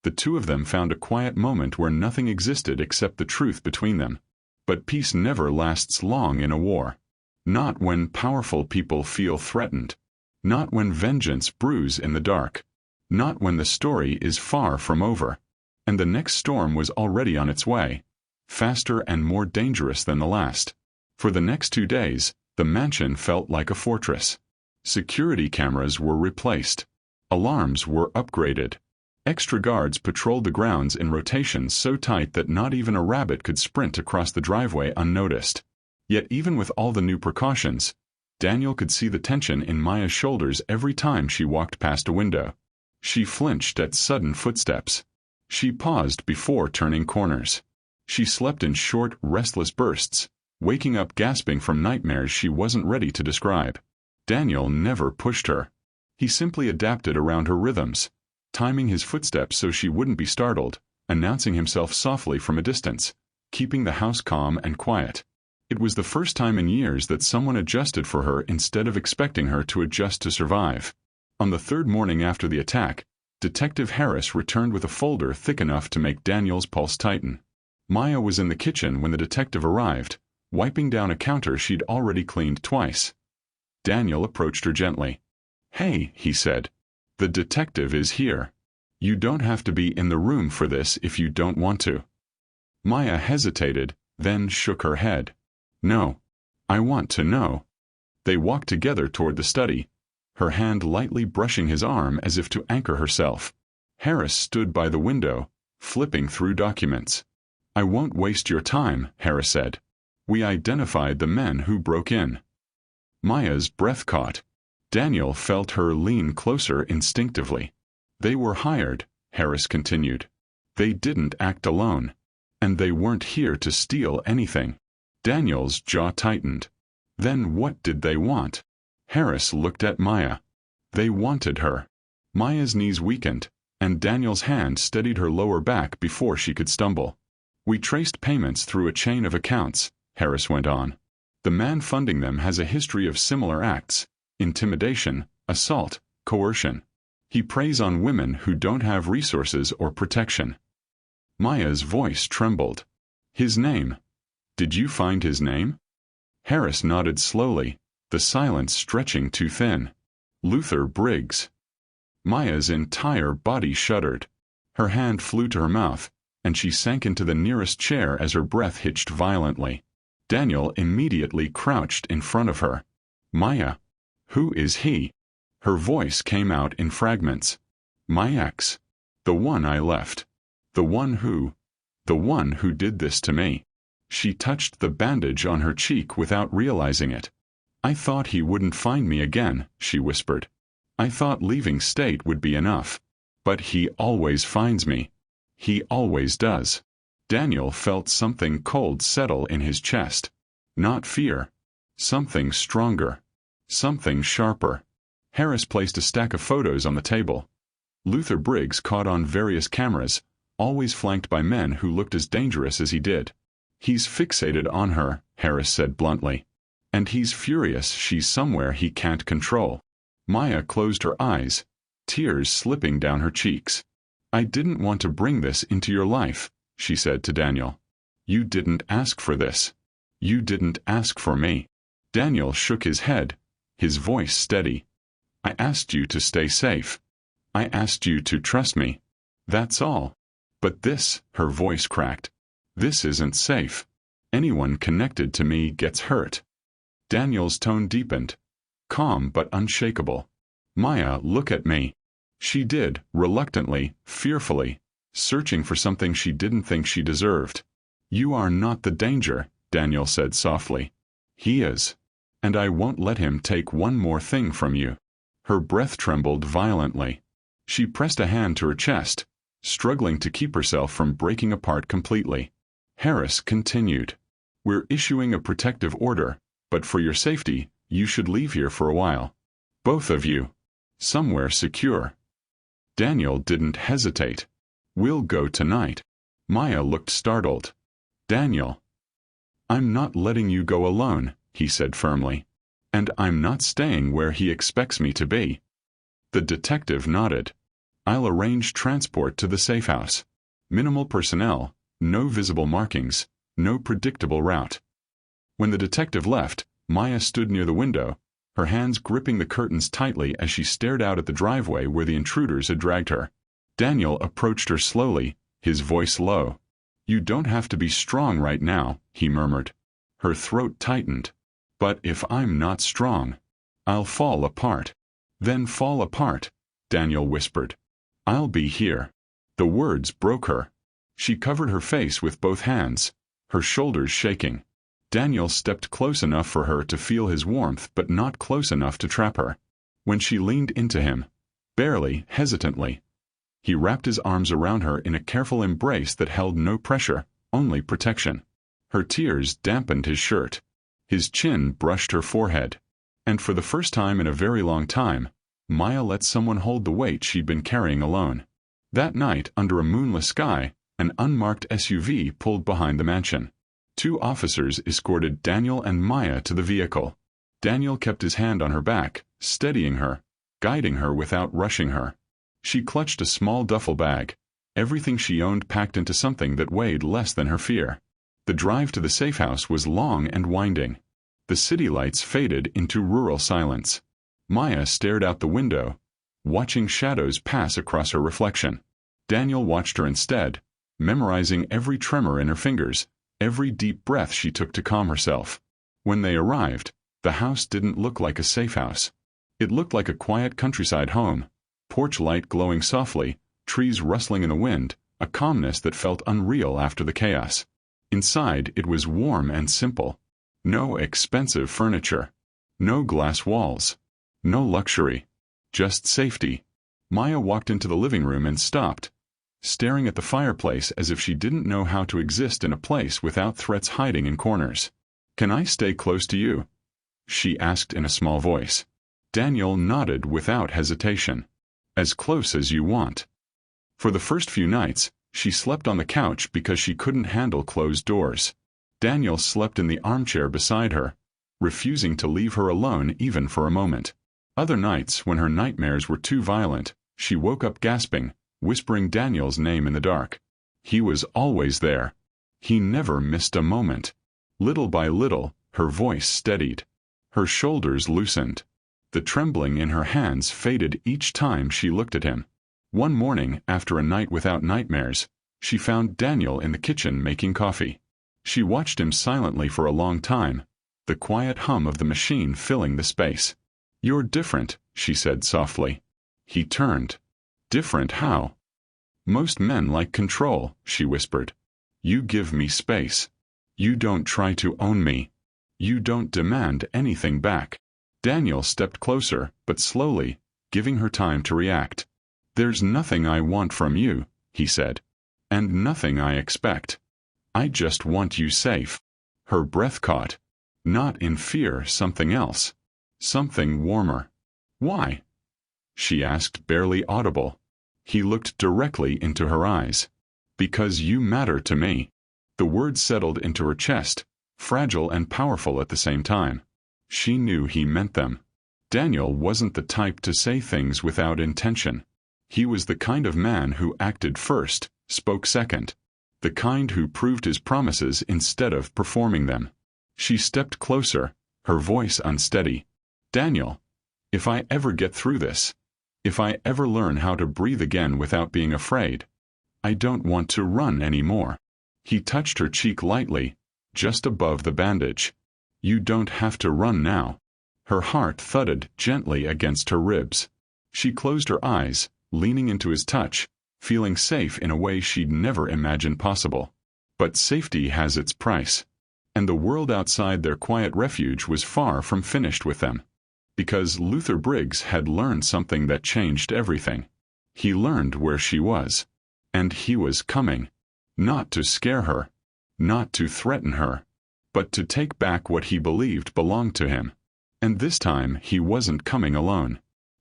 the two of them found a quiet moment where nothing existed except the truth between them. But peace never lasts long in a war. Not when powerful people feel threatened. Not when vengeance brews in the dark. Not when the story is far from over. And the next storm was already on its way, faster and more dangerous than the last. For the next 2 days, the mansion felt like a fortress. Security cameras were replaced. Alarms were upgraded. Extra guards patrolled the grounds in rotations so tight that not even a rabbit could sprint across the driveway unnoticed. Yet even with all the new precautions, Daniel could see the tension in Maya's shoulders every time she walked past a window. She flinched at sudden footsteps. She paused before turning corners. She slept in short, restless bursts, waking up gasping from nightmares she wasn't ready to describe. Daniel never pushed her. He simply adapted around her rhythms, timing his footsteps so she wouldn't be startled, announcing himself softly from a distance, keeping the house calm and quiet. It was the first time in years that someone adjusted for her instead of expecting her to adjust to survive. On the third morning after the attack, Detective Harris returned with a folder thick enough to make Daniel's pulse tighten. Maya was in the kitchen when the detective arrived, wiping down a counter she'd already cleaned twice. Daniel approached her gently. "Hey," he said. "The detective is here. You don't have to be in the room for this if you don't want to." Maya hesitated, then shook her head. "No. I want to know." They walked together toward the study, her hand lightly brushing his arm as if to anchor herself. Harris stood by the window, flipping through documents. "I won't waste your time," Harris said. "We identified the men who broke in." Maya's breath caught. Daniel felt her lean closer instinctively. "They were hired," Harris continued. "They didn't act alone. And they weren't here to steal anything." Daniel's jaw tightened. Then what did they want? Harris looked at Maya. They wanted her. Maya's knees weakened, and Daniel's hand steadied her lower back before she could stumble. "We traced payments through a chain of accounts," Harris went on. "The man funding them has a history of similar acts: intimidation, assault, coercion. He preys on women who don't have resources or protection." Maya's voice trembled. "His name. Did you find his name?" Harris nodded slowly, the silence stretching too thin. "Luther Briggs." Maya's entire body shuddered. Her hand flew to her mouth, and she sank into the nearest chair as her breath hitched violently. Daniel immediately crouched in front of her. "Maya, who is he?" Her voice came out in fragments. "My ex. The one I left. The one who did this to me." She touched the bandage on her cheek without realizing it. "I thought he wouldn't find me again," she whispered. "I thought leaving state would be enough. But he always finds me. He always does." Daniel felt something cold settle in his chest. Not fear. Something stronger. Something sharper. Harris placed a stack of photos on the table. Luther Briggs caught on various cameras, always flanked by men who looked as dangerous as he did. He's fixated on her, Harris said bluntly. And he's furious she's somewhere he can't control. Maya closed her eyes, tears slipping down her cheeks. I didn't want to bring this into your life, she said to Daniel. You didn't ask for this. You didn't ask for me. Daniel shook his head, his voice steady. I asked you to stay safe. I asked you to trust me. That's all. But this, her voice cracked. This isn't safe. Anyone connected to me gets hurt. Daniel's tone deepened, calm but unshakable. Maya, look at me. She did, reluctantly, fearfully, searching for something she didn't think she deserved. You are not the danger, Daniel said softly. He is. And I won't let him take one more thing from you. Her breath trembled violently. She pressed a hand to her chest, struggling to keep herself from breaking apart completely. Harris continued. We're issuing a protective order, but for your safety, you should leave here for a while. Both of you. Somewhere secure. Daniel didn't hesitate. We'll go tonight. Maya looked startled. Daniel. I'm not letting you go alone, he said firmly. And I'm not staying where he expects me to be. The detective nodded. I'll arrange transport to the safe house. Minimal personnel, no visible markings, no predictable route. When the detective left, Maya stood near the window, her hands gripping the curtains tightly as she stared out at the driveway where the intruders had dragged her. Daniel approached her slowly, his voice low. You don't have to be strong right now, he murmured. Her throat tightened. But if I'm not strong, I'll fall apart. Then fall apart, Daniel whispered. I'll be here. The words broke her. She covered her face with both hands, her shoulders shaking. Daniel stepped close enough for her to feel his warmth but not close enough to trap her. When she leaned into him, barely, hesitantly, he wrapped his arms around her in a careful embrace that held no pressure, only protection. Her tears dampened his shirt. His chin brushed her forehead. And for the first time in a very long time, Maya let someone hold the weight she'd been carrying alone. That night, under a moonless sky, an unmarked SUV pulled behind the mansion. 2 officers escorted Daniel and Maya to the vehicle. Daniel kept his hand on her back, steadying her, guiding her without rushing her. She clutched a small duffel bag, everything she owned packed into something that weighed less than her fear. The drive to the safe house was long and winding. The city lights faded into rural silence. Maya stared out the window, watching shadows pass across her reflection. Daniel watched her instead, memorizing every tremor in her fingers, every deep breath she took to calm herself. When they arrived, the house didn't look like a safe house. It looked like a quiet countryside home, porch light glowing softly, trees rustling in the wind, a calmness that felt unreal after the chaos. Inside, it was warm and simple. No expensive furniture. No glass walls. No luxury. Just safety. Maya walked into the living room and stopped, staring at the fireplace as if she didn't know how to exist in a place without threats hiding in corners. Can I stay close to you? She asked in a small voice. Daniel nodded without hesitation. As close as you want. For the first few nights, she slept on the couch because she couldn't handle closed doors. Daniel slept in the armchair beside her, refusing to leave her alone even for a moment. Other nights, when her nightmares were too violent, she woke up gasping, whispering Daniel's name in the dark. He was always there. He never missed a moment. Little by little, her voice steadied. Her shoulders loosened. The trembling in her hands faded each time she looked at him. One morning, after a night without nightmares, she found Daniel in the kitchen making coffee. She watched him silently for a long time, the quiet hum of the machine filling the space. You're different, she said softly. He turned. Different how? Most men like control, she whispered. You give me space. You don't try to own me. You don't demand anything back. Daniel stepped closer, but slowly, giving her time to react. There's nothing I want from you, he said. And nothing I expect. I just want you safe. Her breath caught. Not in fear, something else. Something warmer. Why? She asked, barely audible. He looked directly into her eyes. Because you matter to me. The words settled into her chest, fragile and powerful at the same time. She knew he meant them. Daniel wasn't the type to say things without intention. He was the kind of man who acted first, spoke second. The kind who proved his promises instead of performing them. She stepped closer, her voice unsteady. Daniel, if I ever get through this, if I ever learn how to breathe again without being afraid, I don't want to run anymore. He touched her cheek lightly, just above the bandage. You don't have to run now. Her heart thudded gently against her ribs. She closed her eyes, leaning into his touch, feeling safe in a way she'd never imagined possible. But safety has its price. And the world outside their quiet refuge was far from finished with them. Because Luther Briggs had learned something that changed everything. He learned where she was. And he was coming. Not to scare her. Not to threaten her. But to take back what he believed belonged to him. And this time he wasn't coming alone.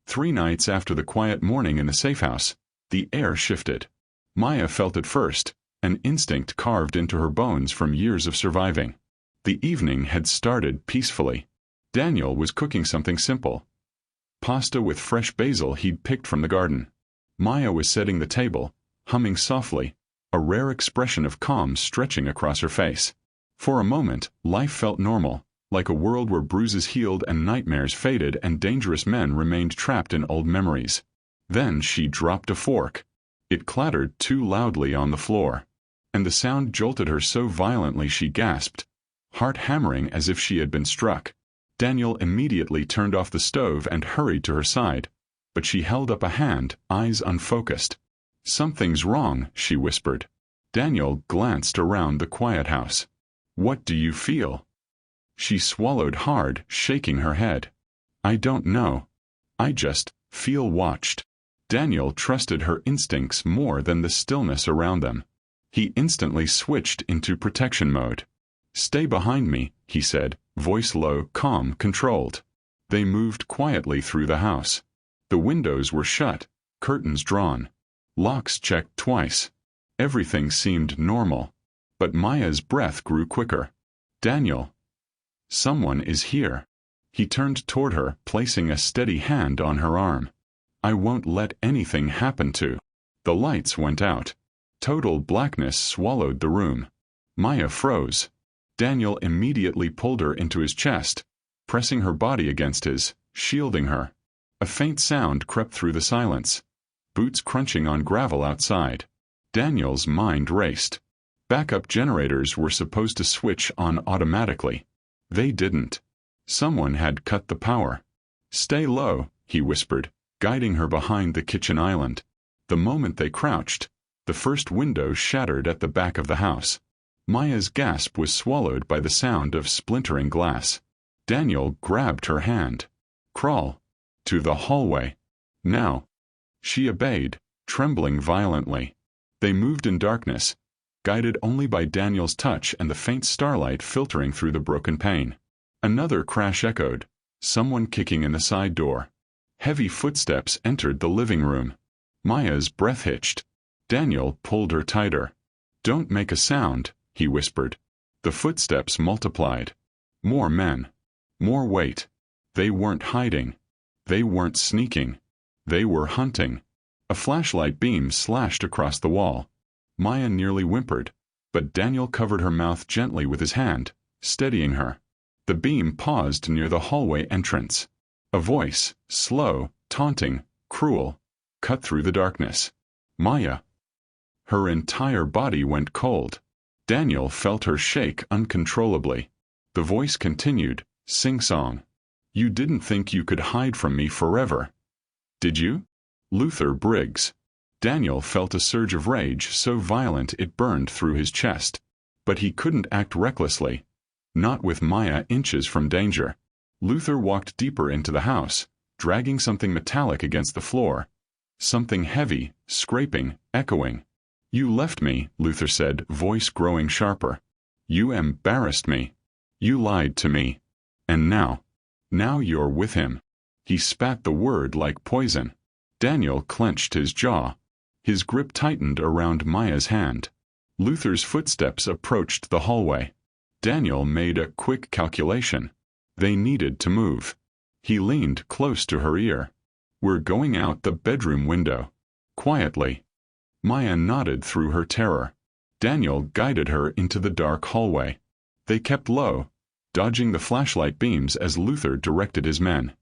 3 nights after the quiet morning in the safe house, the air shifted. Maya felt it first, an instinct carved into her bones from years of surviving. The evening had started peacefully. Daniel was cooking something simple. Pasta with fresh basil he'd picked from the garden. Maya was setting the table, humming softly, a rare expression of calm stretching across her face. For a moment, life felt normal, like a world where bruises healed and nightmares faded and dangerous men remained trapped in old memories. Then she dropped a fork. It clattered too loudly on the floor. And the sound jolted her so violently she gasped, heart hammering as if she had been struck. Daniel immediately turned off the stove and hurried to her side, but she held up a hand, eyes unfocused. Something's wrong, she whispered. Daniel glanced around the quiet house. What do you feel? She swallowed hard, shaking her head. I don't know. I just feel watched. Daniel trusted her instincts more than the stillness around them. He instantly switched into protection mode. Stay behind me, he said, voice low, calm, controlled. They moved quietly through the house. The windows were shut, curtains drawn. Locks checked twice. Everything seemed normal. But Maya's breath grew quicker. Daniel. Someone is here. He turned toward her, placing a steady hand on her arm. I won't let anything happen to. The lights went out. Total blackness swallowed the room. Maya froze. Daniel immediately pulled her into his chest, pressing her body against his, shielding her. A faint sound crept through the silence. Boots crunching on gravel outside. Daniel's mind raced. Backup generators were supposed to switch on automatically. They didn't. Someone had cut the power. Stay low, he whispered, guiding her behind the kitchen island. The moment they crouched, the first window shattered at the back of the house. Maya's gasp was swallowed by the sound of splintering glass. Daniel grabbed her hand. Crawl. To the hallway. Now. She obeyed, trembling violently. They moved in darkness, guided only by Daniel's touch and the faint starlight filtering through the broken pane. Another crash echoed, someone kicking in the side door. Heavy footsteps entered the living room. Maya's breath hitched. Daniel pulled her tighter. Don't make a sound, he whispered. The footsteps multiplied. More men. More weight. They weren't hiding. They weren't sneaking. They were hunting. A flashlight beam slashed across the wall. Maya nearly whimpered, but Daniel covered her mouth gently with his hand, steadying her. The beam paused near the hallway entrance. A voice, slow, taunting, cruel, cut through the darkness. Maya. Her entire body went cold. Daniel felt her shake uncontrollably. The voice continued, sing-song. You didn't think you could hide from me forever. Did you? Luther Briggs. Daniel felt a surge of rage so violent it burned through his chest. But he couldn't act recklessly. Not with Maya inches from danger. Luther walked deeper into the house, dragging something metallic against the floor. Something heavy, scraping, echoing. You left me, Luther said, voice growing sharper. You embarrassed me. You lied to me. And now you're with him. He spat the word like poison. Daniel clenched his jaw. His grip tightened around Maya's hand. Luther's footsteps approached the hallway. Daniel made a quick calculation. They needed to move. He leaned close to her ear. "We're going out the bedroom window." Quietly. Maya nodded through her terror. Daniel guided her into the dark hallway. They kept low, dodging the flashlight beams as Luther directed his men.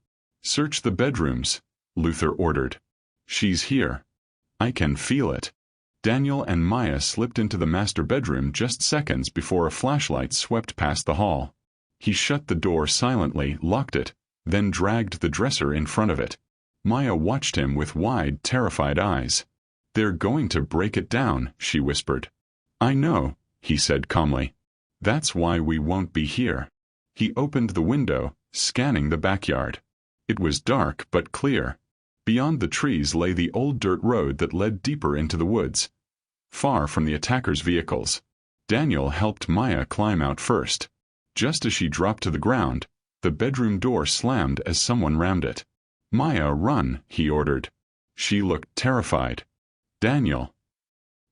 "Search the bedrooms," Luther ordered. "She's here. I can feel it." Daniel and Maya slipped into the master bedroom just seconds before a flashlight swept past the hall. He shut the door silently, locked it, then dragged the dresser in front of it. Maya watched him with wide, terrified eyes. "They're going to break it down," she whispered. "I know," he said calmly. "That's why we won't be here." He opened the window, scanning the backyard. It was dark but clear. Beyond the trees lay the old dirt road that led deeper into the woods, far from the attackers' vehicles. Daniel helped Maya climb out first. Just as she dropped to the ground, the bedroom door slammed as someone rammed it. "Maya, run," he ordered. She looked terrified. "Daniel."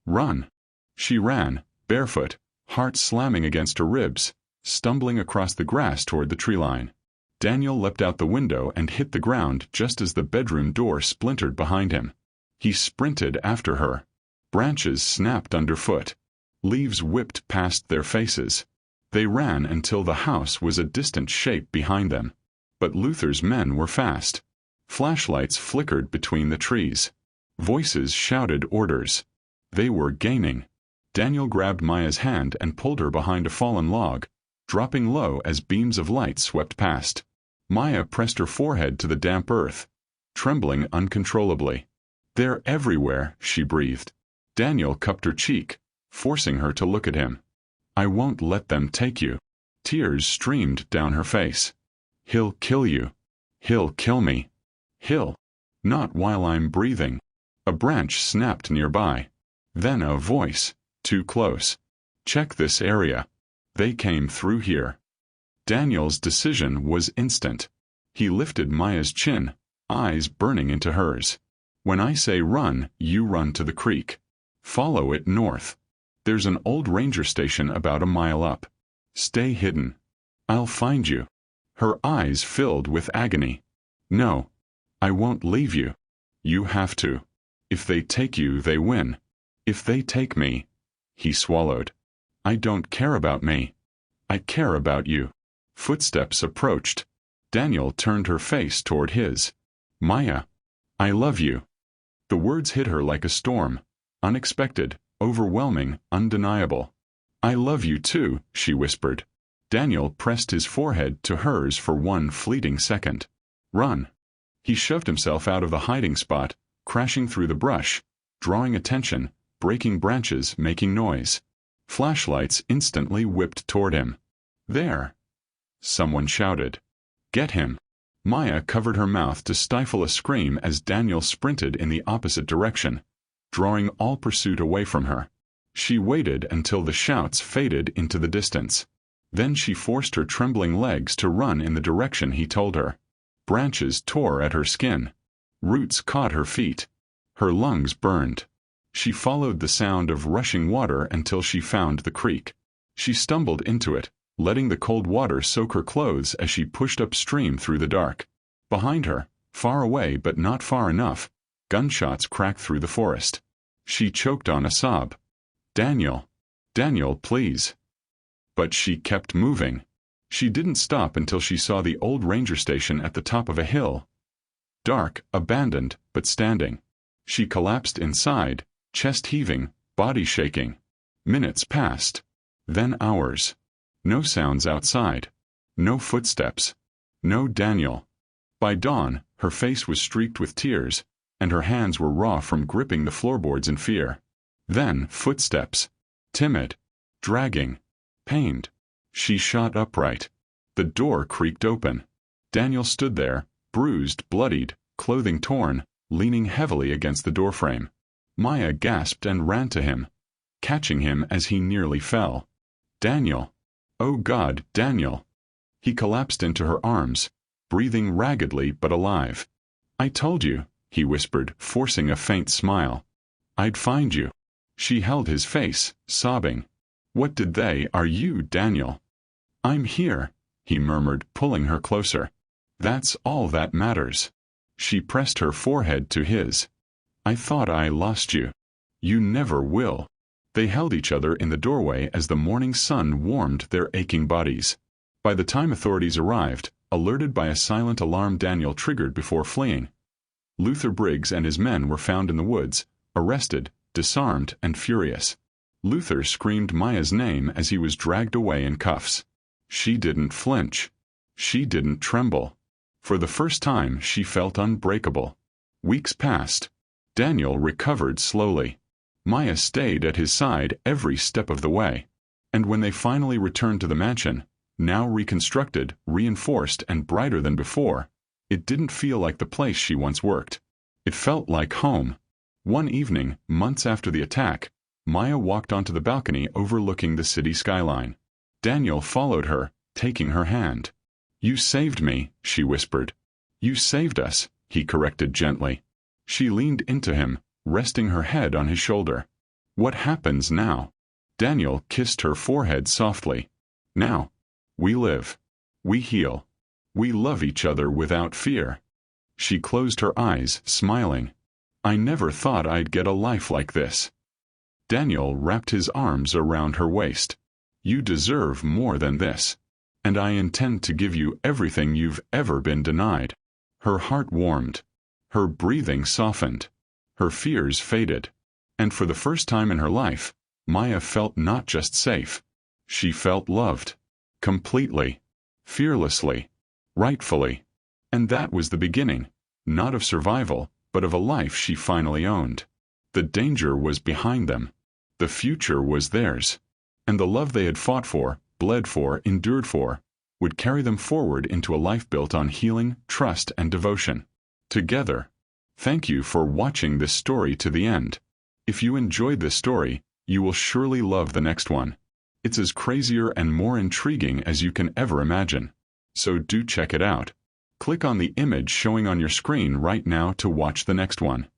"Run." She ran, barefoot, heart slamming against her ribs, stumbling across the grass toward the tree line. Daniel leapt out the window and hit the ground just as the bedroom door splintered behind him. He sprinted after her. Branches snapped underfoot. Leaves whipped past their faces. They ran until the house was a distant shape behind them. But Luther's men were fast. Flashlights flickered between the trees. Voices shouted orders. They were gaining. Daniel grabbed Maya's hand and pulled her behind a fallen log, dropping low as beams of light swept past. Maya pressed her forehead to the damp earth, trembling uncontrollably. "They're everywhere," she breathed. Daniel cupped her cheek, forcing her to look at him. "I won't let them take you." Tears streamed down her face. "He'll kill you. He'll kill me. He'll." "Not while I'm breathing." A branch snapped nearby. Then a voice, too close. "Check this area. They came through here." Daniel's decision was instant. He lifted Maya's chin, eyes burning into hers. "When I say run, you run to the creek. Follow it north. There's an old ranger station about a mile up. Stay hidden. I'll find you." Her eyes filled with agony. "No. I won't leave you. You have to. If they take you, they win. If they take me—" He swallowed. "I don't care about me. I care about you." Footsteps approached. Daniel turned her face toward his. "Maya, I love you." The words hit her like a storm. Unexpected, overwhelming, undeniable. "I love you too," she whispered. Daniel pressed his forehead to hers for one fleeting second. "Run." He shoved himself out of the hiding spot, crashing through the brush, drawing attention, breaking branches, making noise. Flashlights instantly whipped toward him. "There!" Someone shouted. "Get him!" Maya covered her mouth to stifle a scream as Daniel sprinted in the opposite direction, drawing all pursuit away from her. She waited until the shouts faded into the distance. Then she forced her trembling legs to run in the direction he told her. Branches tore at her skin. Roots caught her feet. Her lungs burned. She followed the sound of rushing water until she found the creek. She stumbled into it, letting the cold water soak her clothes as she pushed upstream through the dark. Behind her, far away but not far enough, gunshots cracked through the forest. She choked on a sob. "Daniel. Daniel, please." But she kept moving. She didn't stop until she saw the old ranger station at the top of a hill. Dark, abandoned, but standing. She collapsed inside, chest heaving, body shaking. Minutes passed. Then hours. No sounds outside. No footsteps. No Daniel. By dawn, her face was streaked with tears, and her hands were raw from gripping the floorboards in fear. Then footsteps. Timid. Dragging. Pained. She shot upright. The door creaked open. Daniel stood there, bruised, bloodied, clothing torn, leaning heavily against the doorframe. Maya gasped and ran to him, catching him as he nearly fell. "Daniel. Oh God, Daniel." He collapsed into her arms, breathing raggedly but alive. "I told you," he whispered, forcing a faint smile. "I'd find you." She held his face, sobbing. "What did they are you, Daniel?" "I'm here," he murmured, pulling her closer. "That's all that matters." She pressed her forehead to his. "I thought I lost you." "You never will." They held each other in the doorway as the morning sun warmed their aching bodies. By the time authorities arrived, alerted by a silent alarm Daniel triggered before fleeing, Luther Briggs and his men were found in the woods, arrested, disarmed, and furious. Luther screamed Maya's name as he was dragged away in cuffs. She didn't flinch. She didn't tremble. For the first time, she felt unbreakable. Weeks passed. Daniel recovered slowly. Maya stayed at his side every step of the way. And when they finally returned to the mansion, now reconstructed, reinforced, and brighter than before, it didn't feel like the place she once worked. It felt like home. One evening, months after the attack, Maya walked onto the balcony overlooking the city skyline. Daniel followed her, taking her hand. "You saved me," she whispered. "You saved us," he corrected gently. She leaned into him, resting her head on his shoulder. "What happens now?" Daniel kissed her forehead softly. "Now, we live. We heal. We love each other without fear." She closed her eyes, smiling. "I never thought I'd get a life like this." Daniel wrapped his arms around her waist. "You deserve more than this. And I intend to give you everything you've ever been denied." Her heart warmed. Her breathing softened. Her fears faded. And for the first time in her life, Maya felt not just safe. She felt loved. Completely. Fearlessly. Rightfully. And that was the beginning, not of survival, but of a life she finally owned. The danger was behind them. The future was theirs. And the love they had fought for, bled for, endured for, would carry them forward into a life built on healing, trust, and devotion. Together. Thank you for watching this story to the end. If you enjoyed this story, you will surely love the next one. It's as crazier and more intriguing as you can ever imagine. So do check it out. Click on the image showing on your screen right now to watch the next one.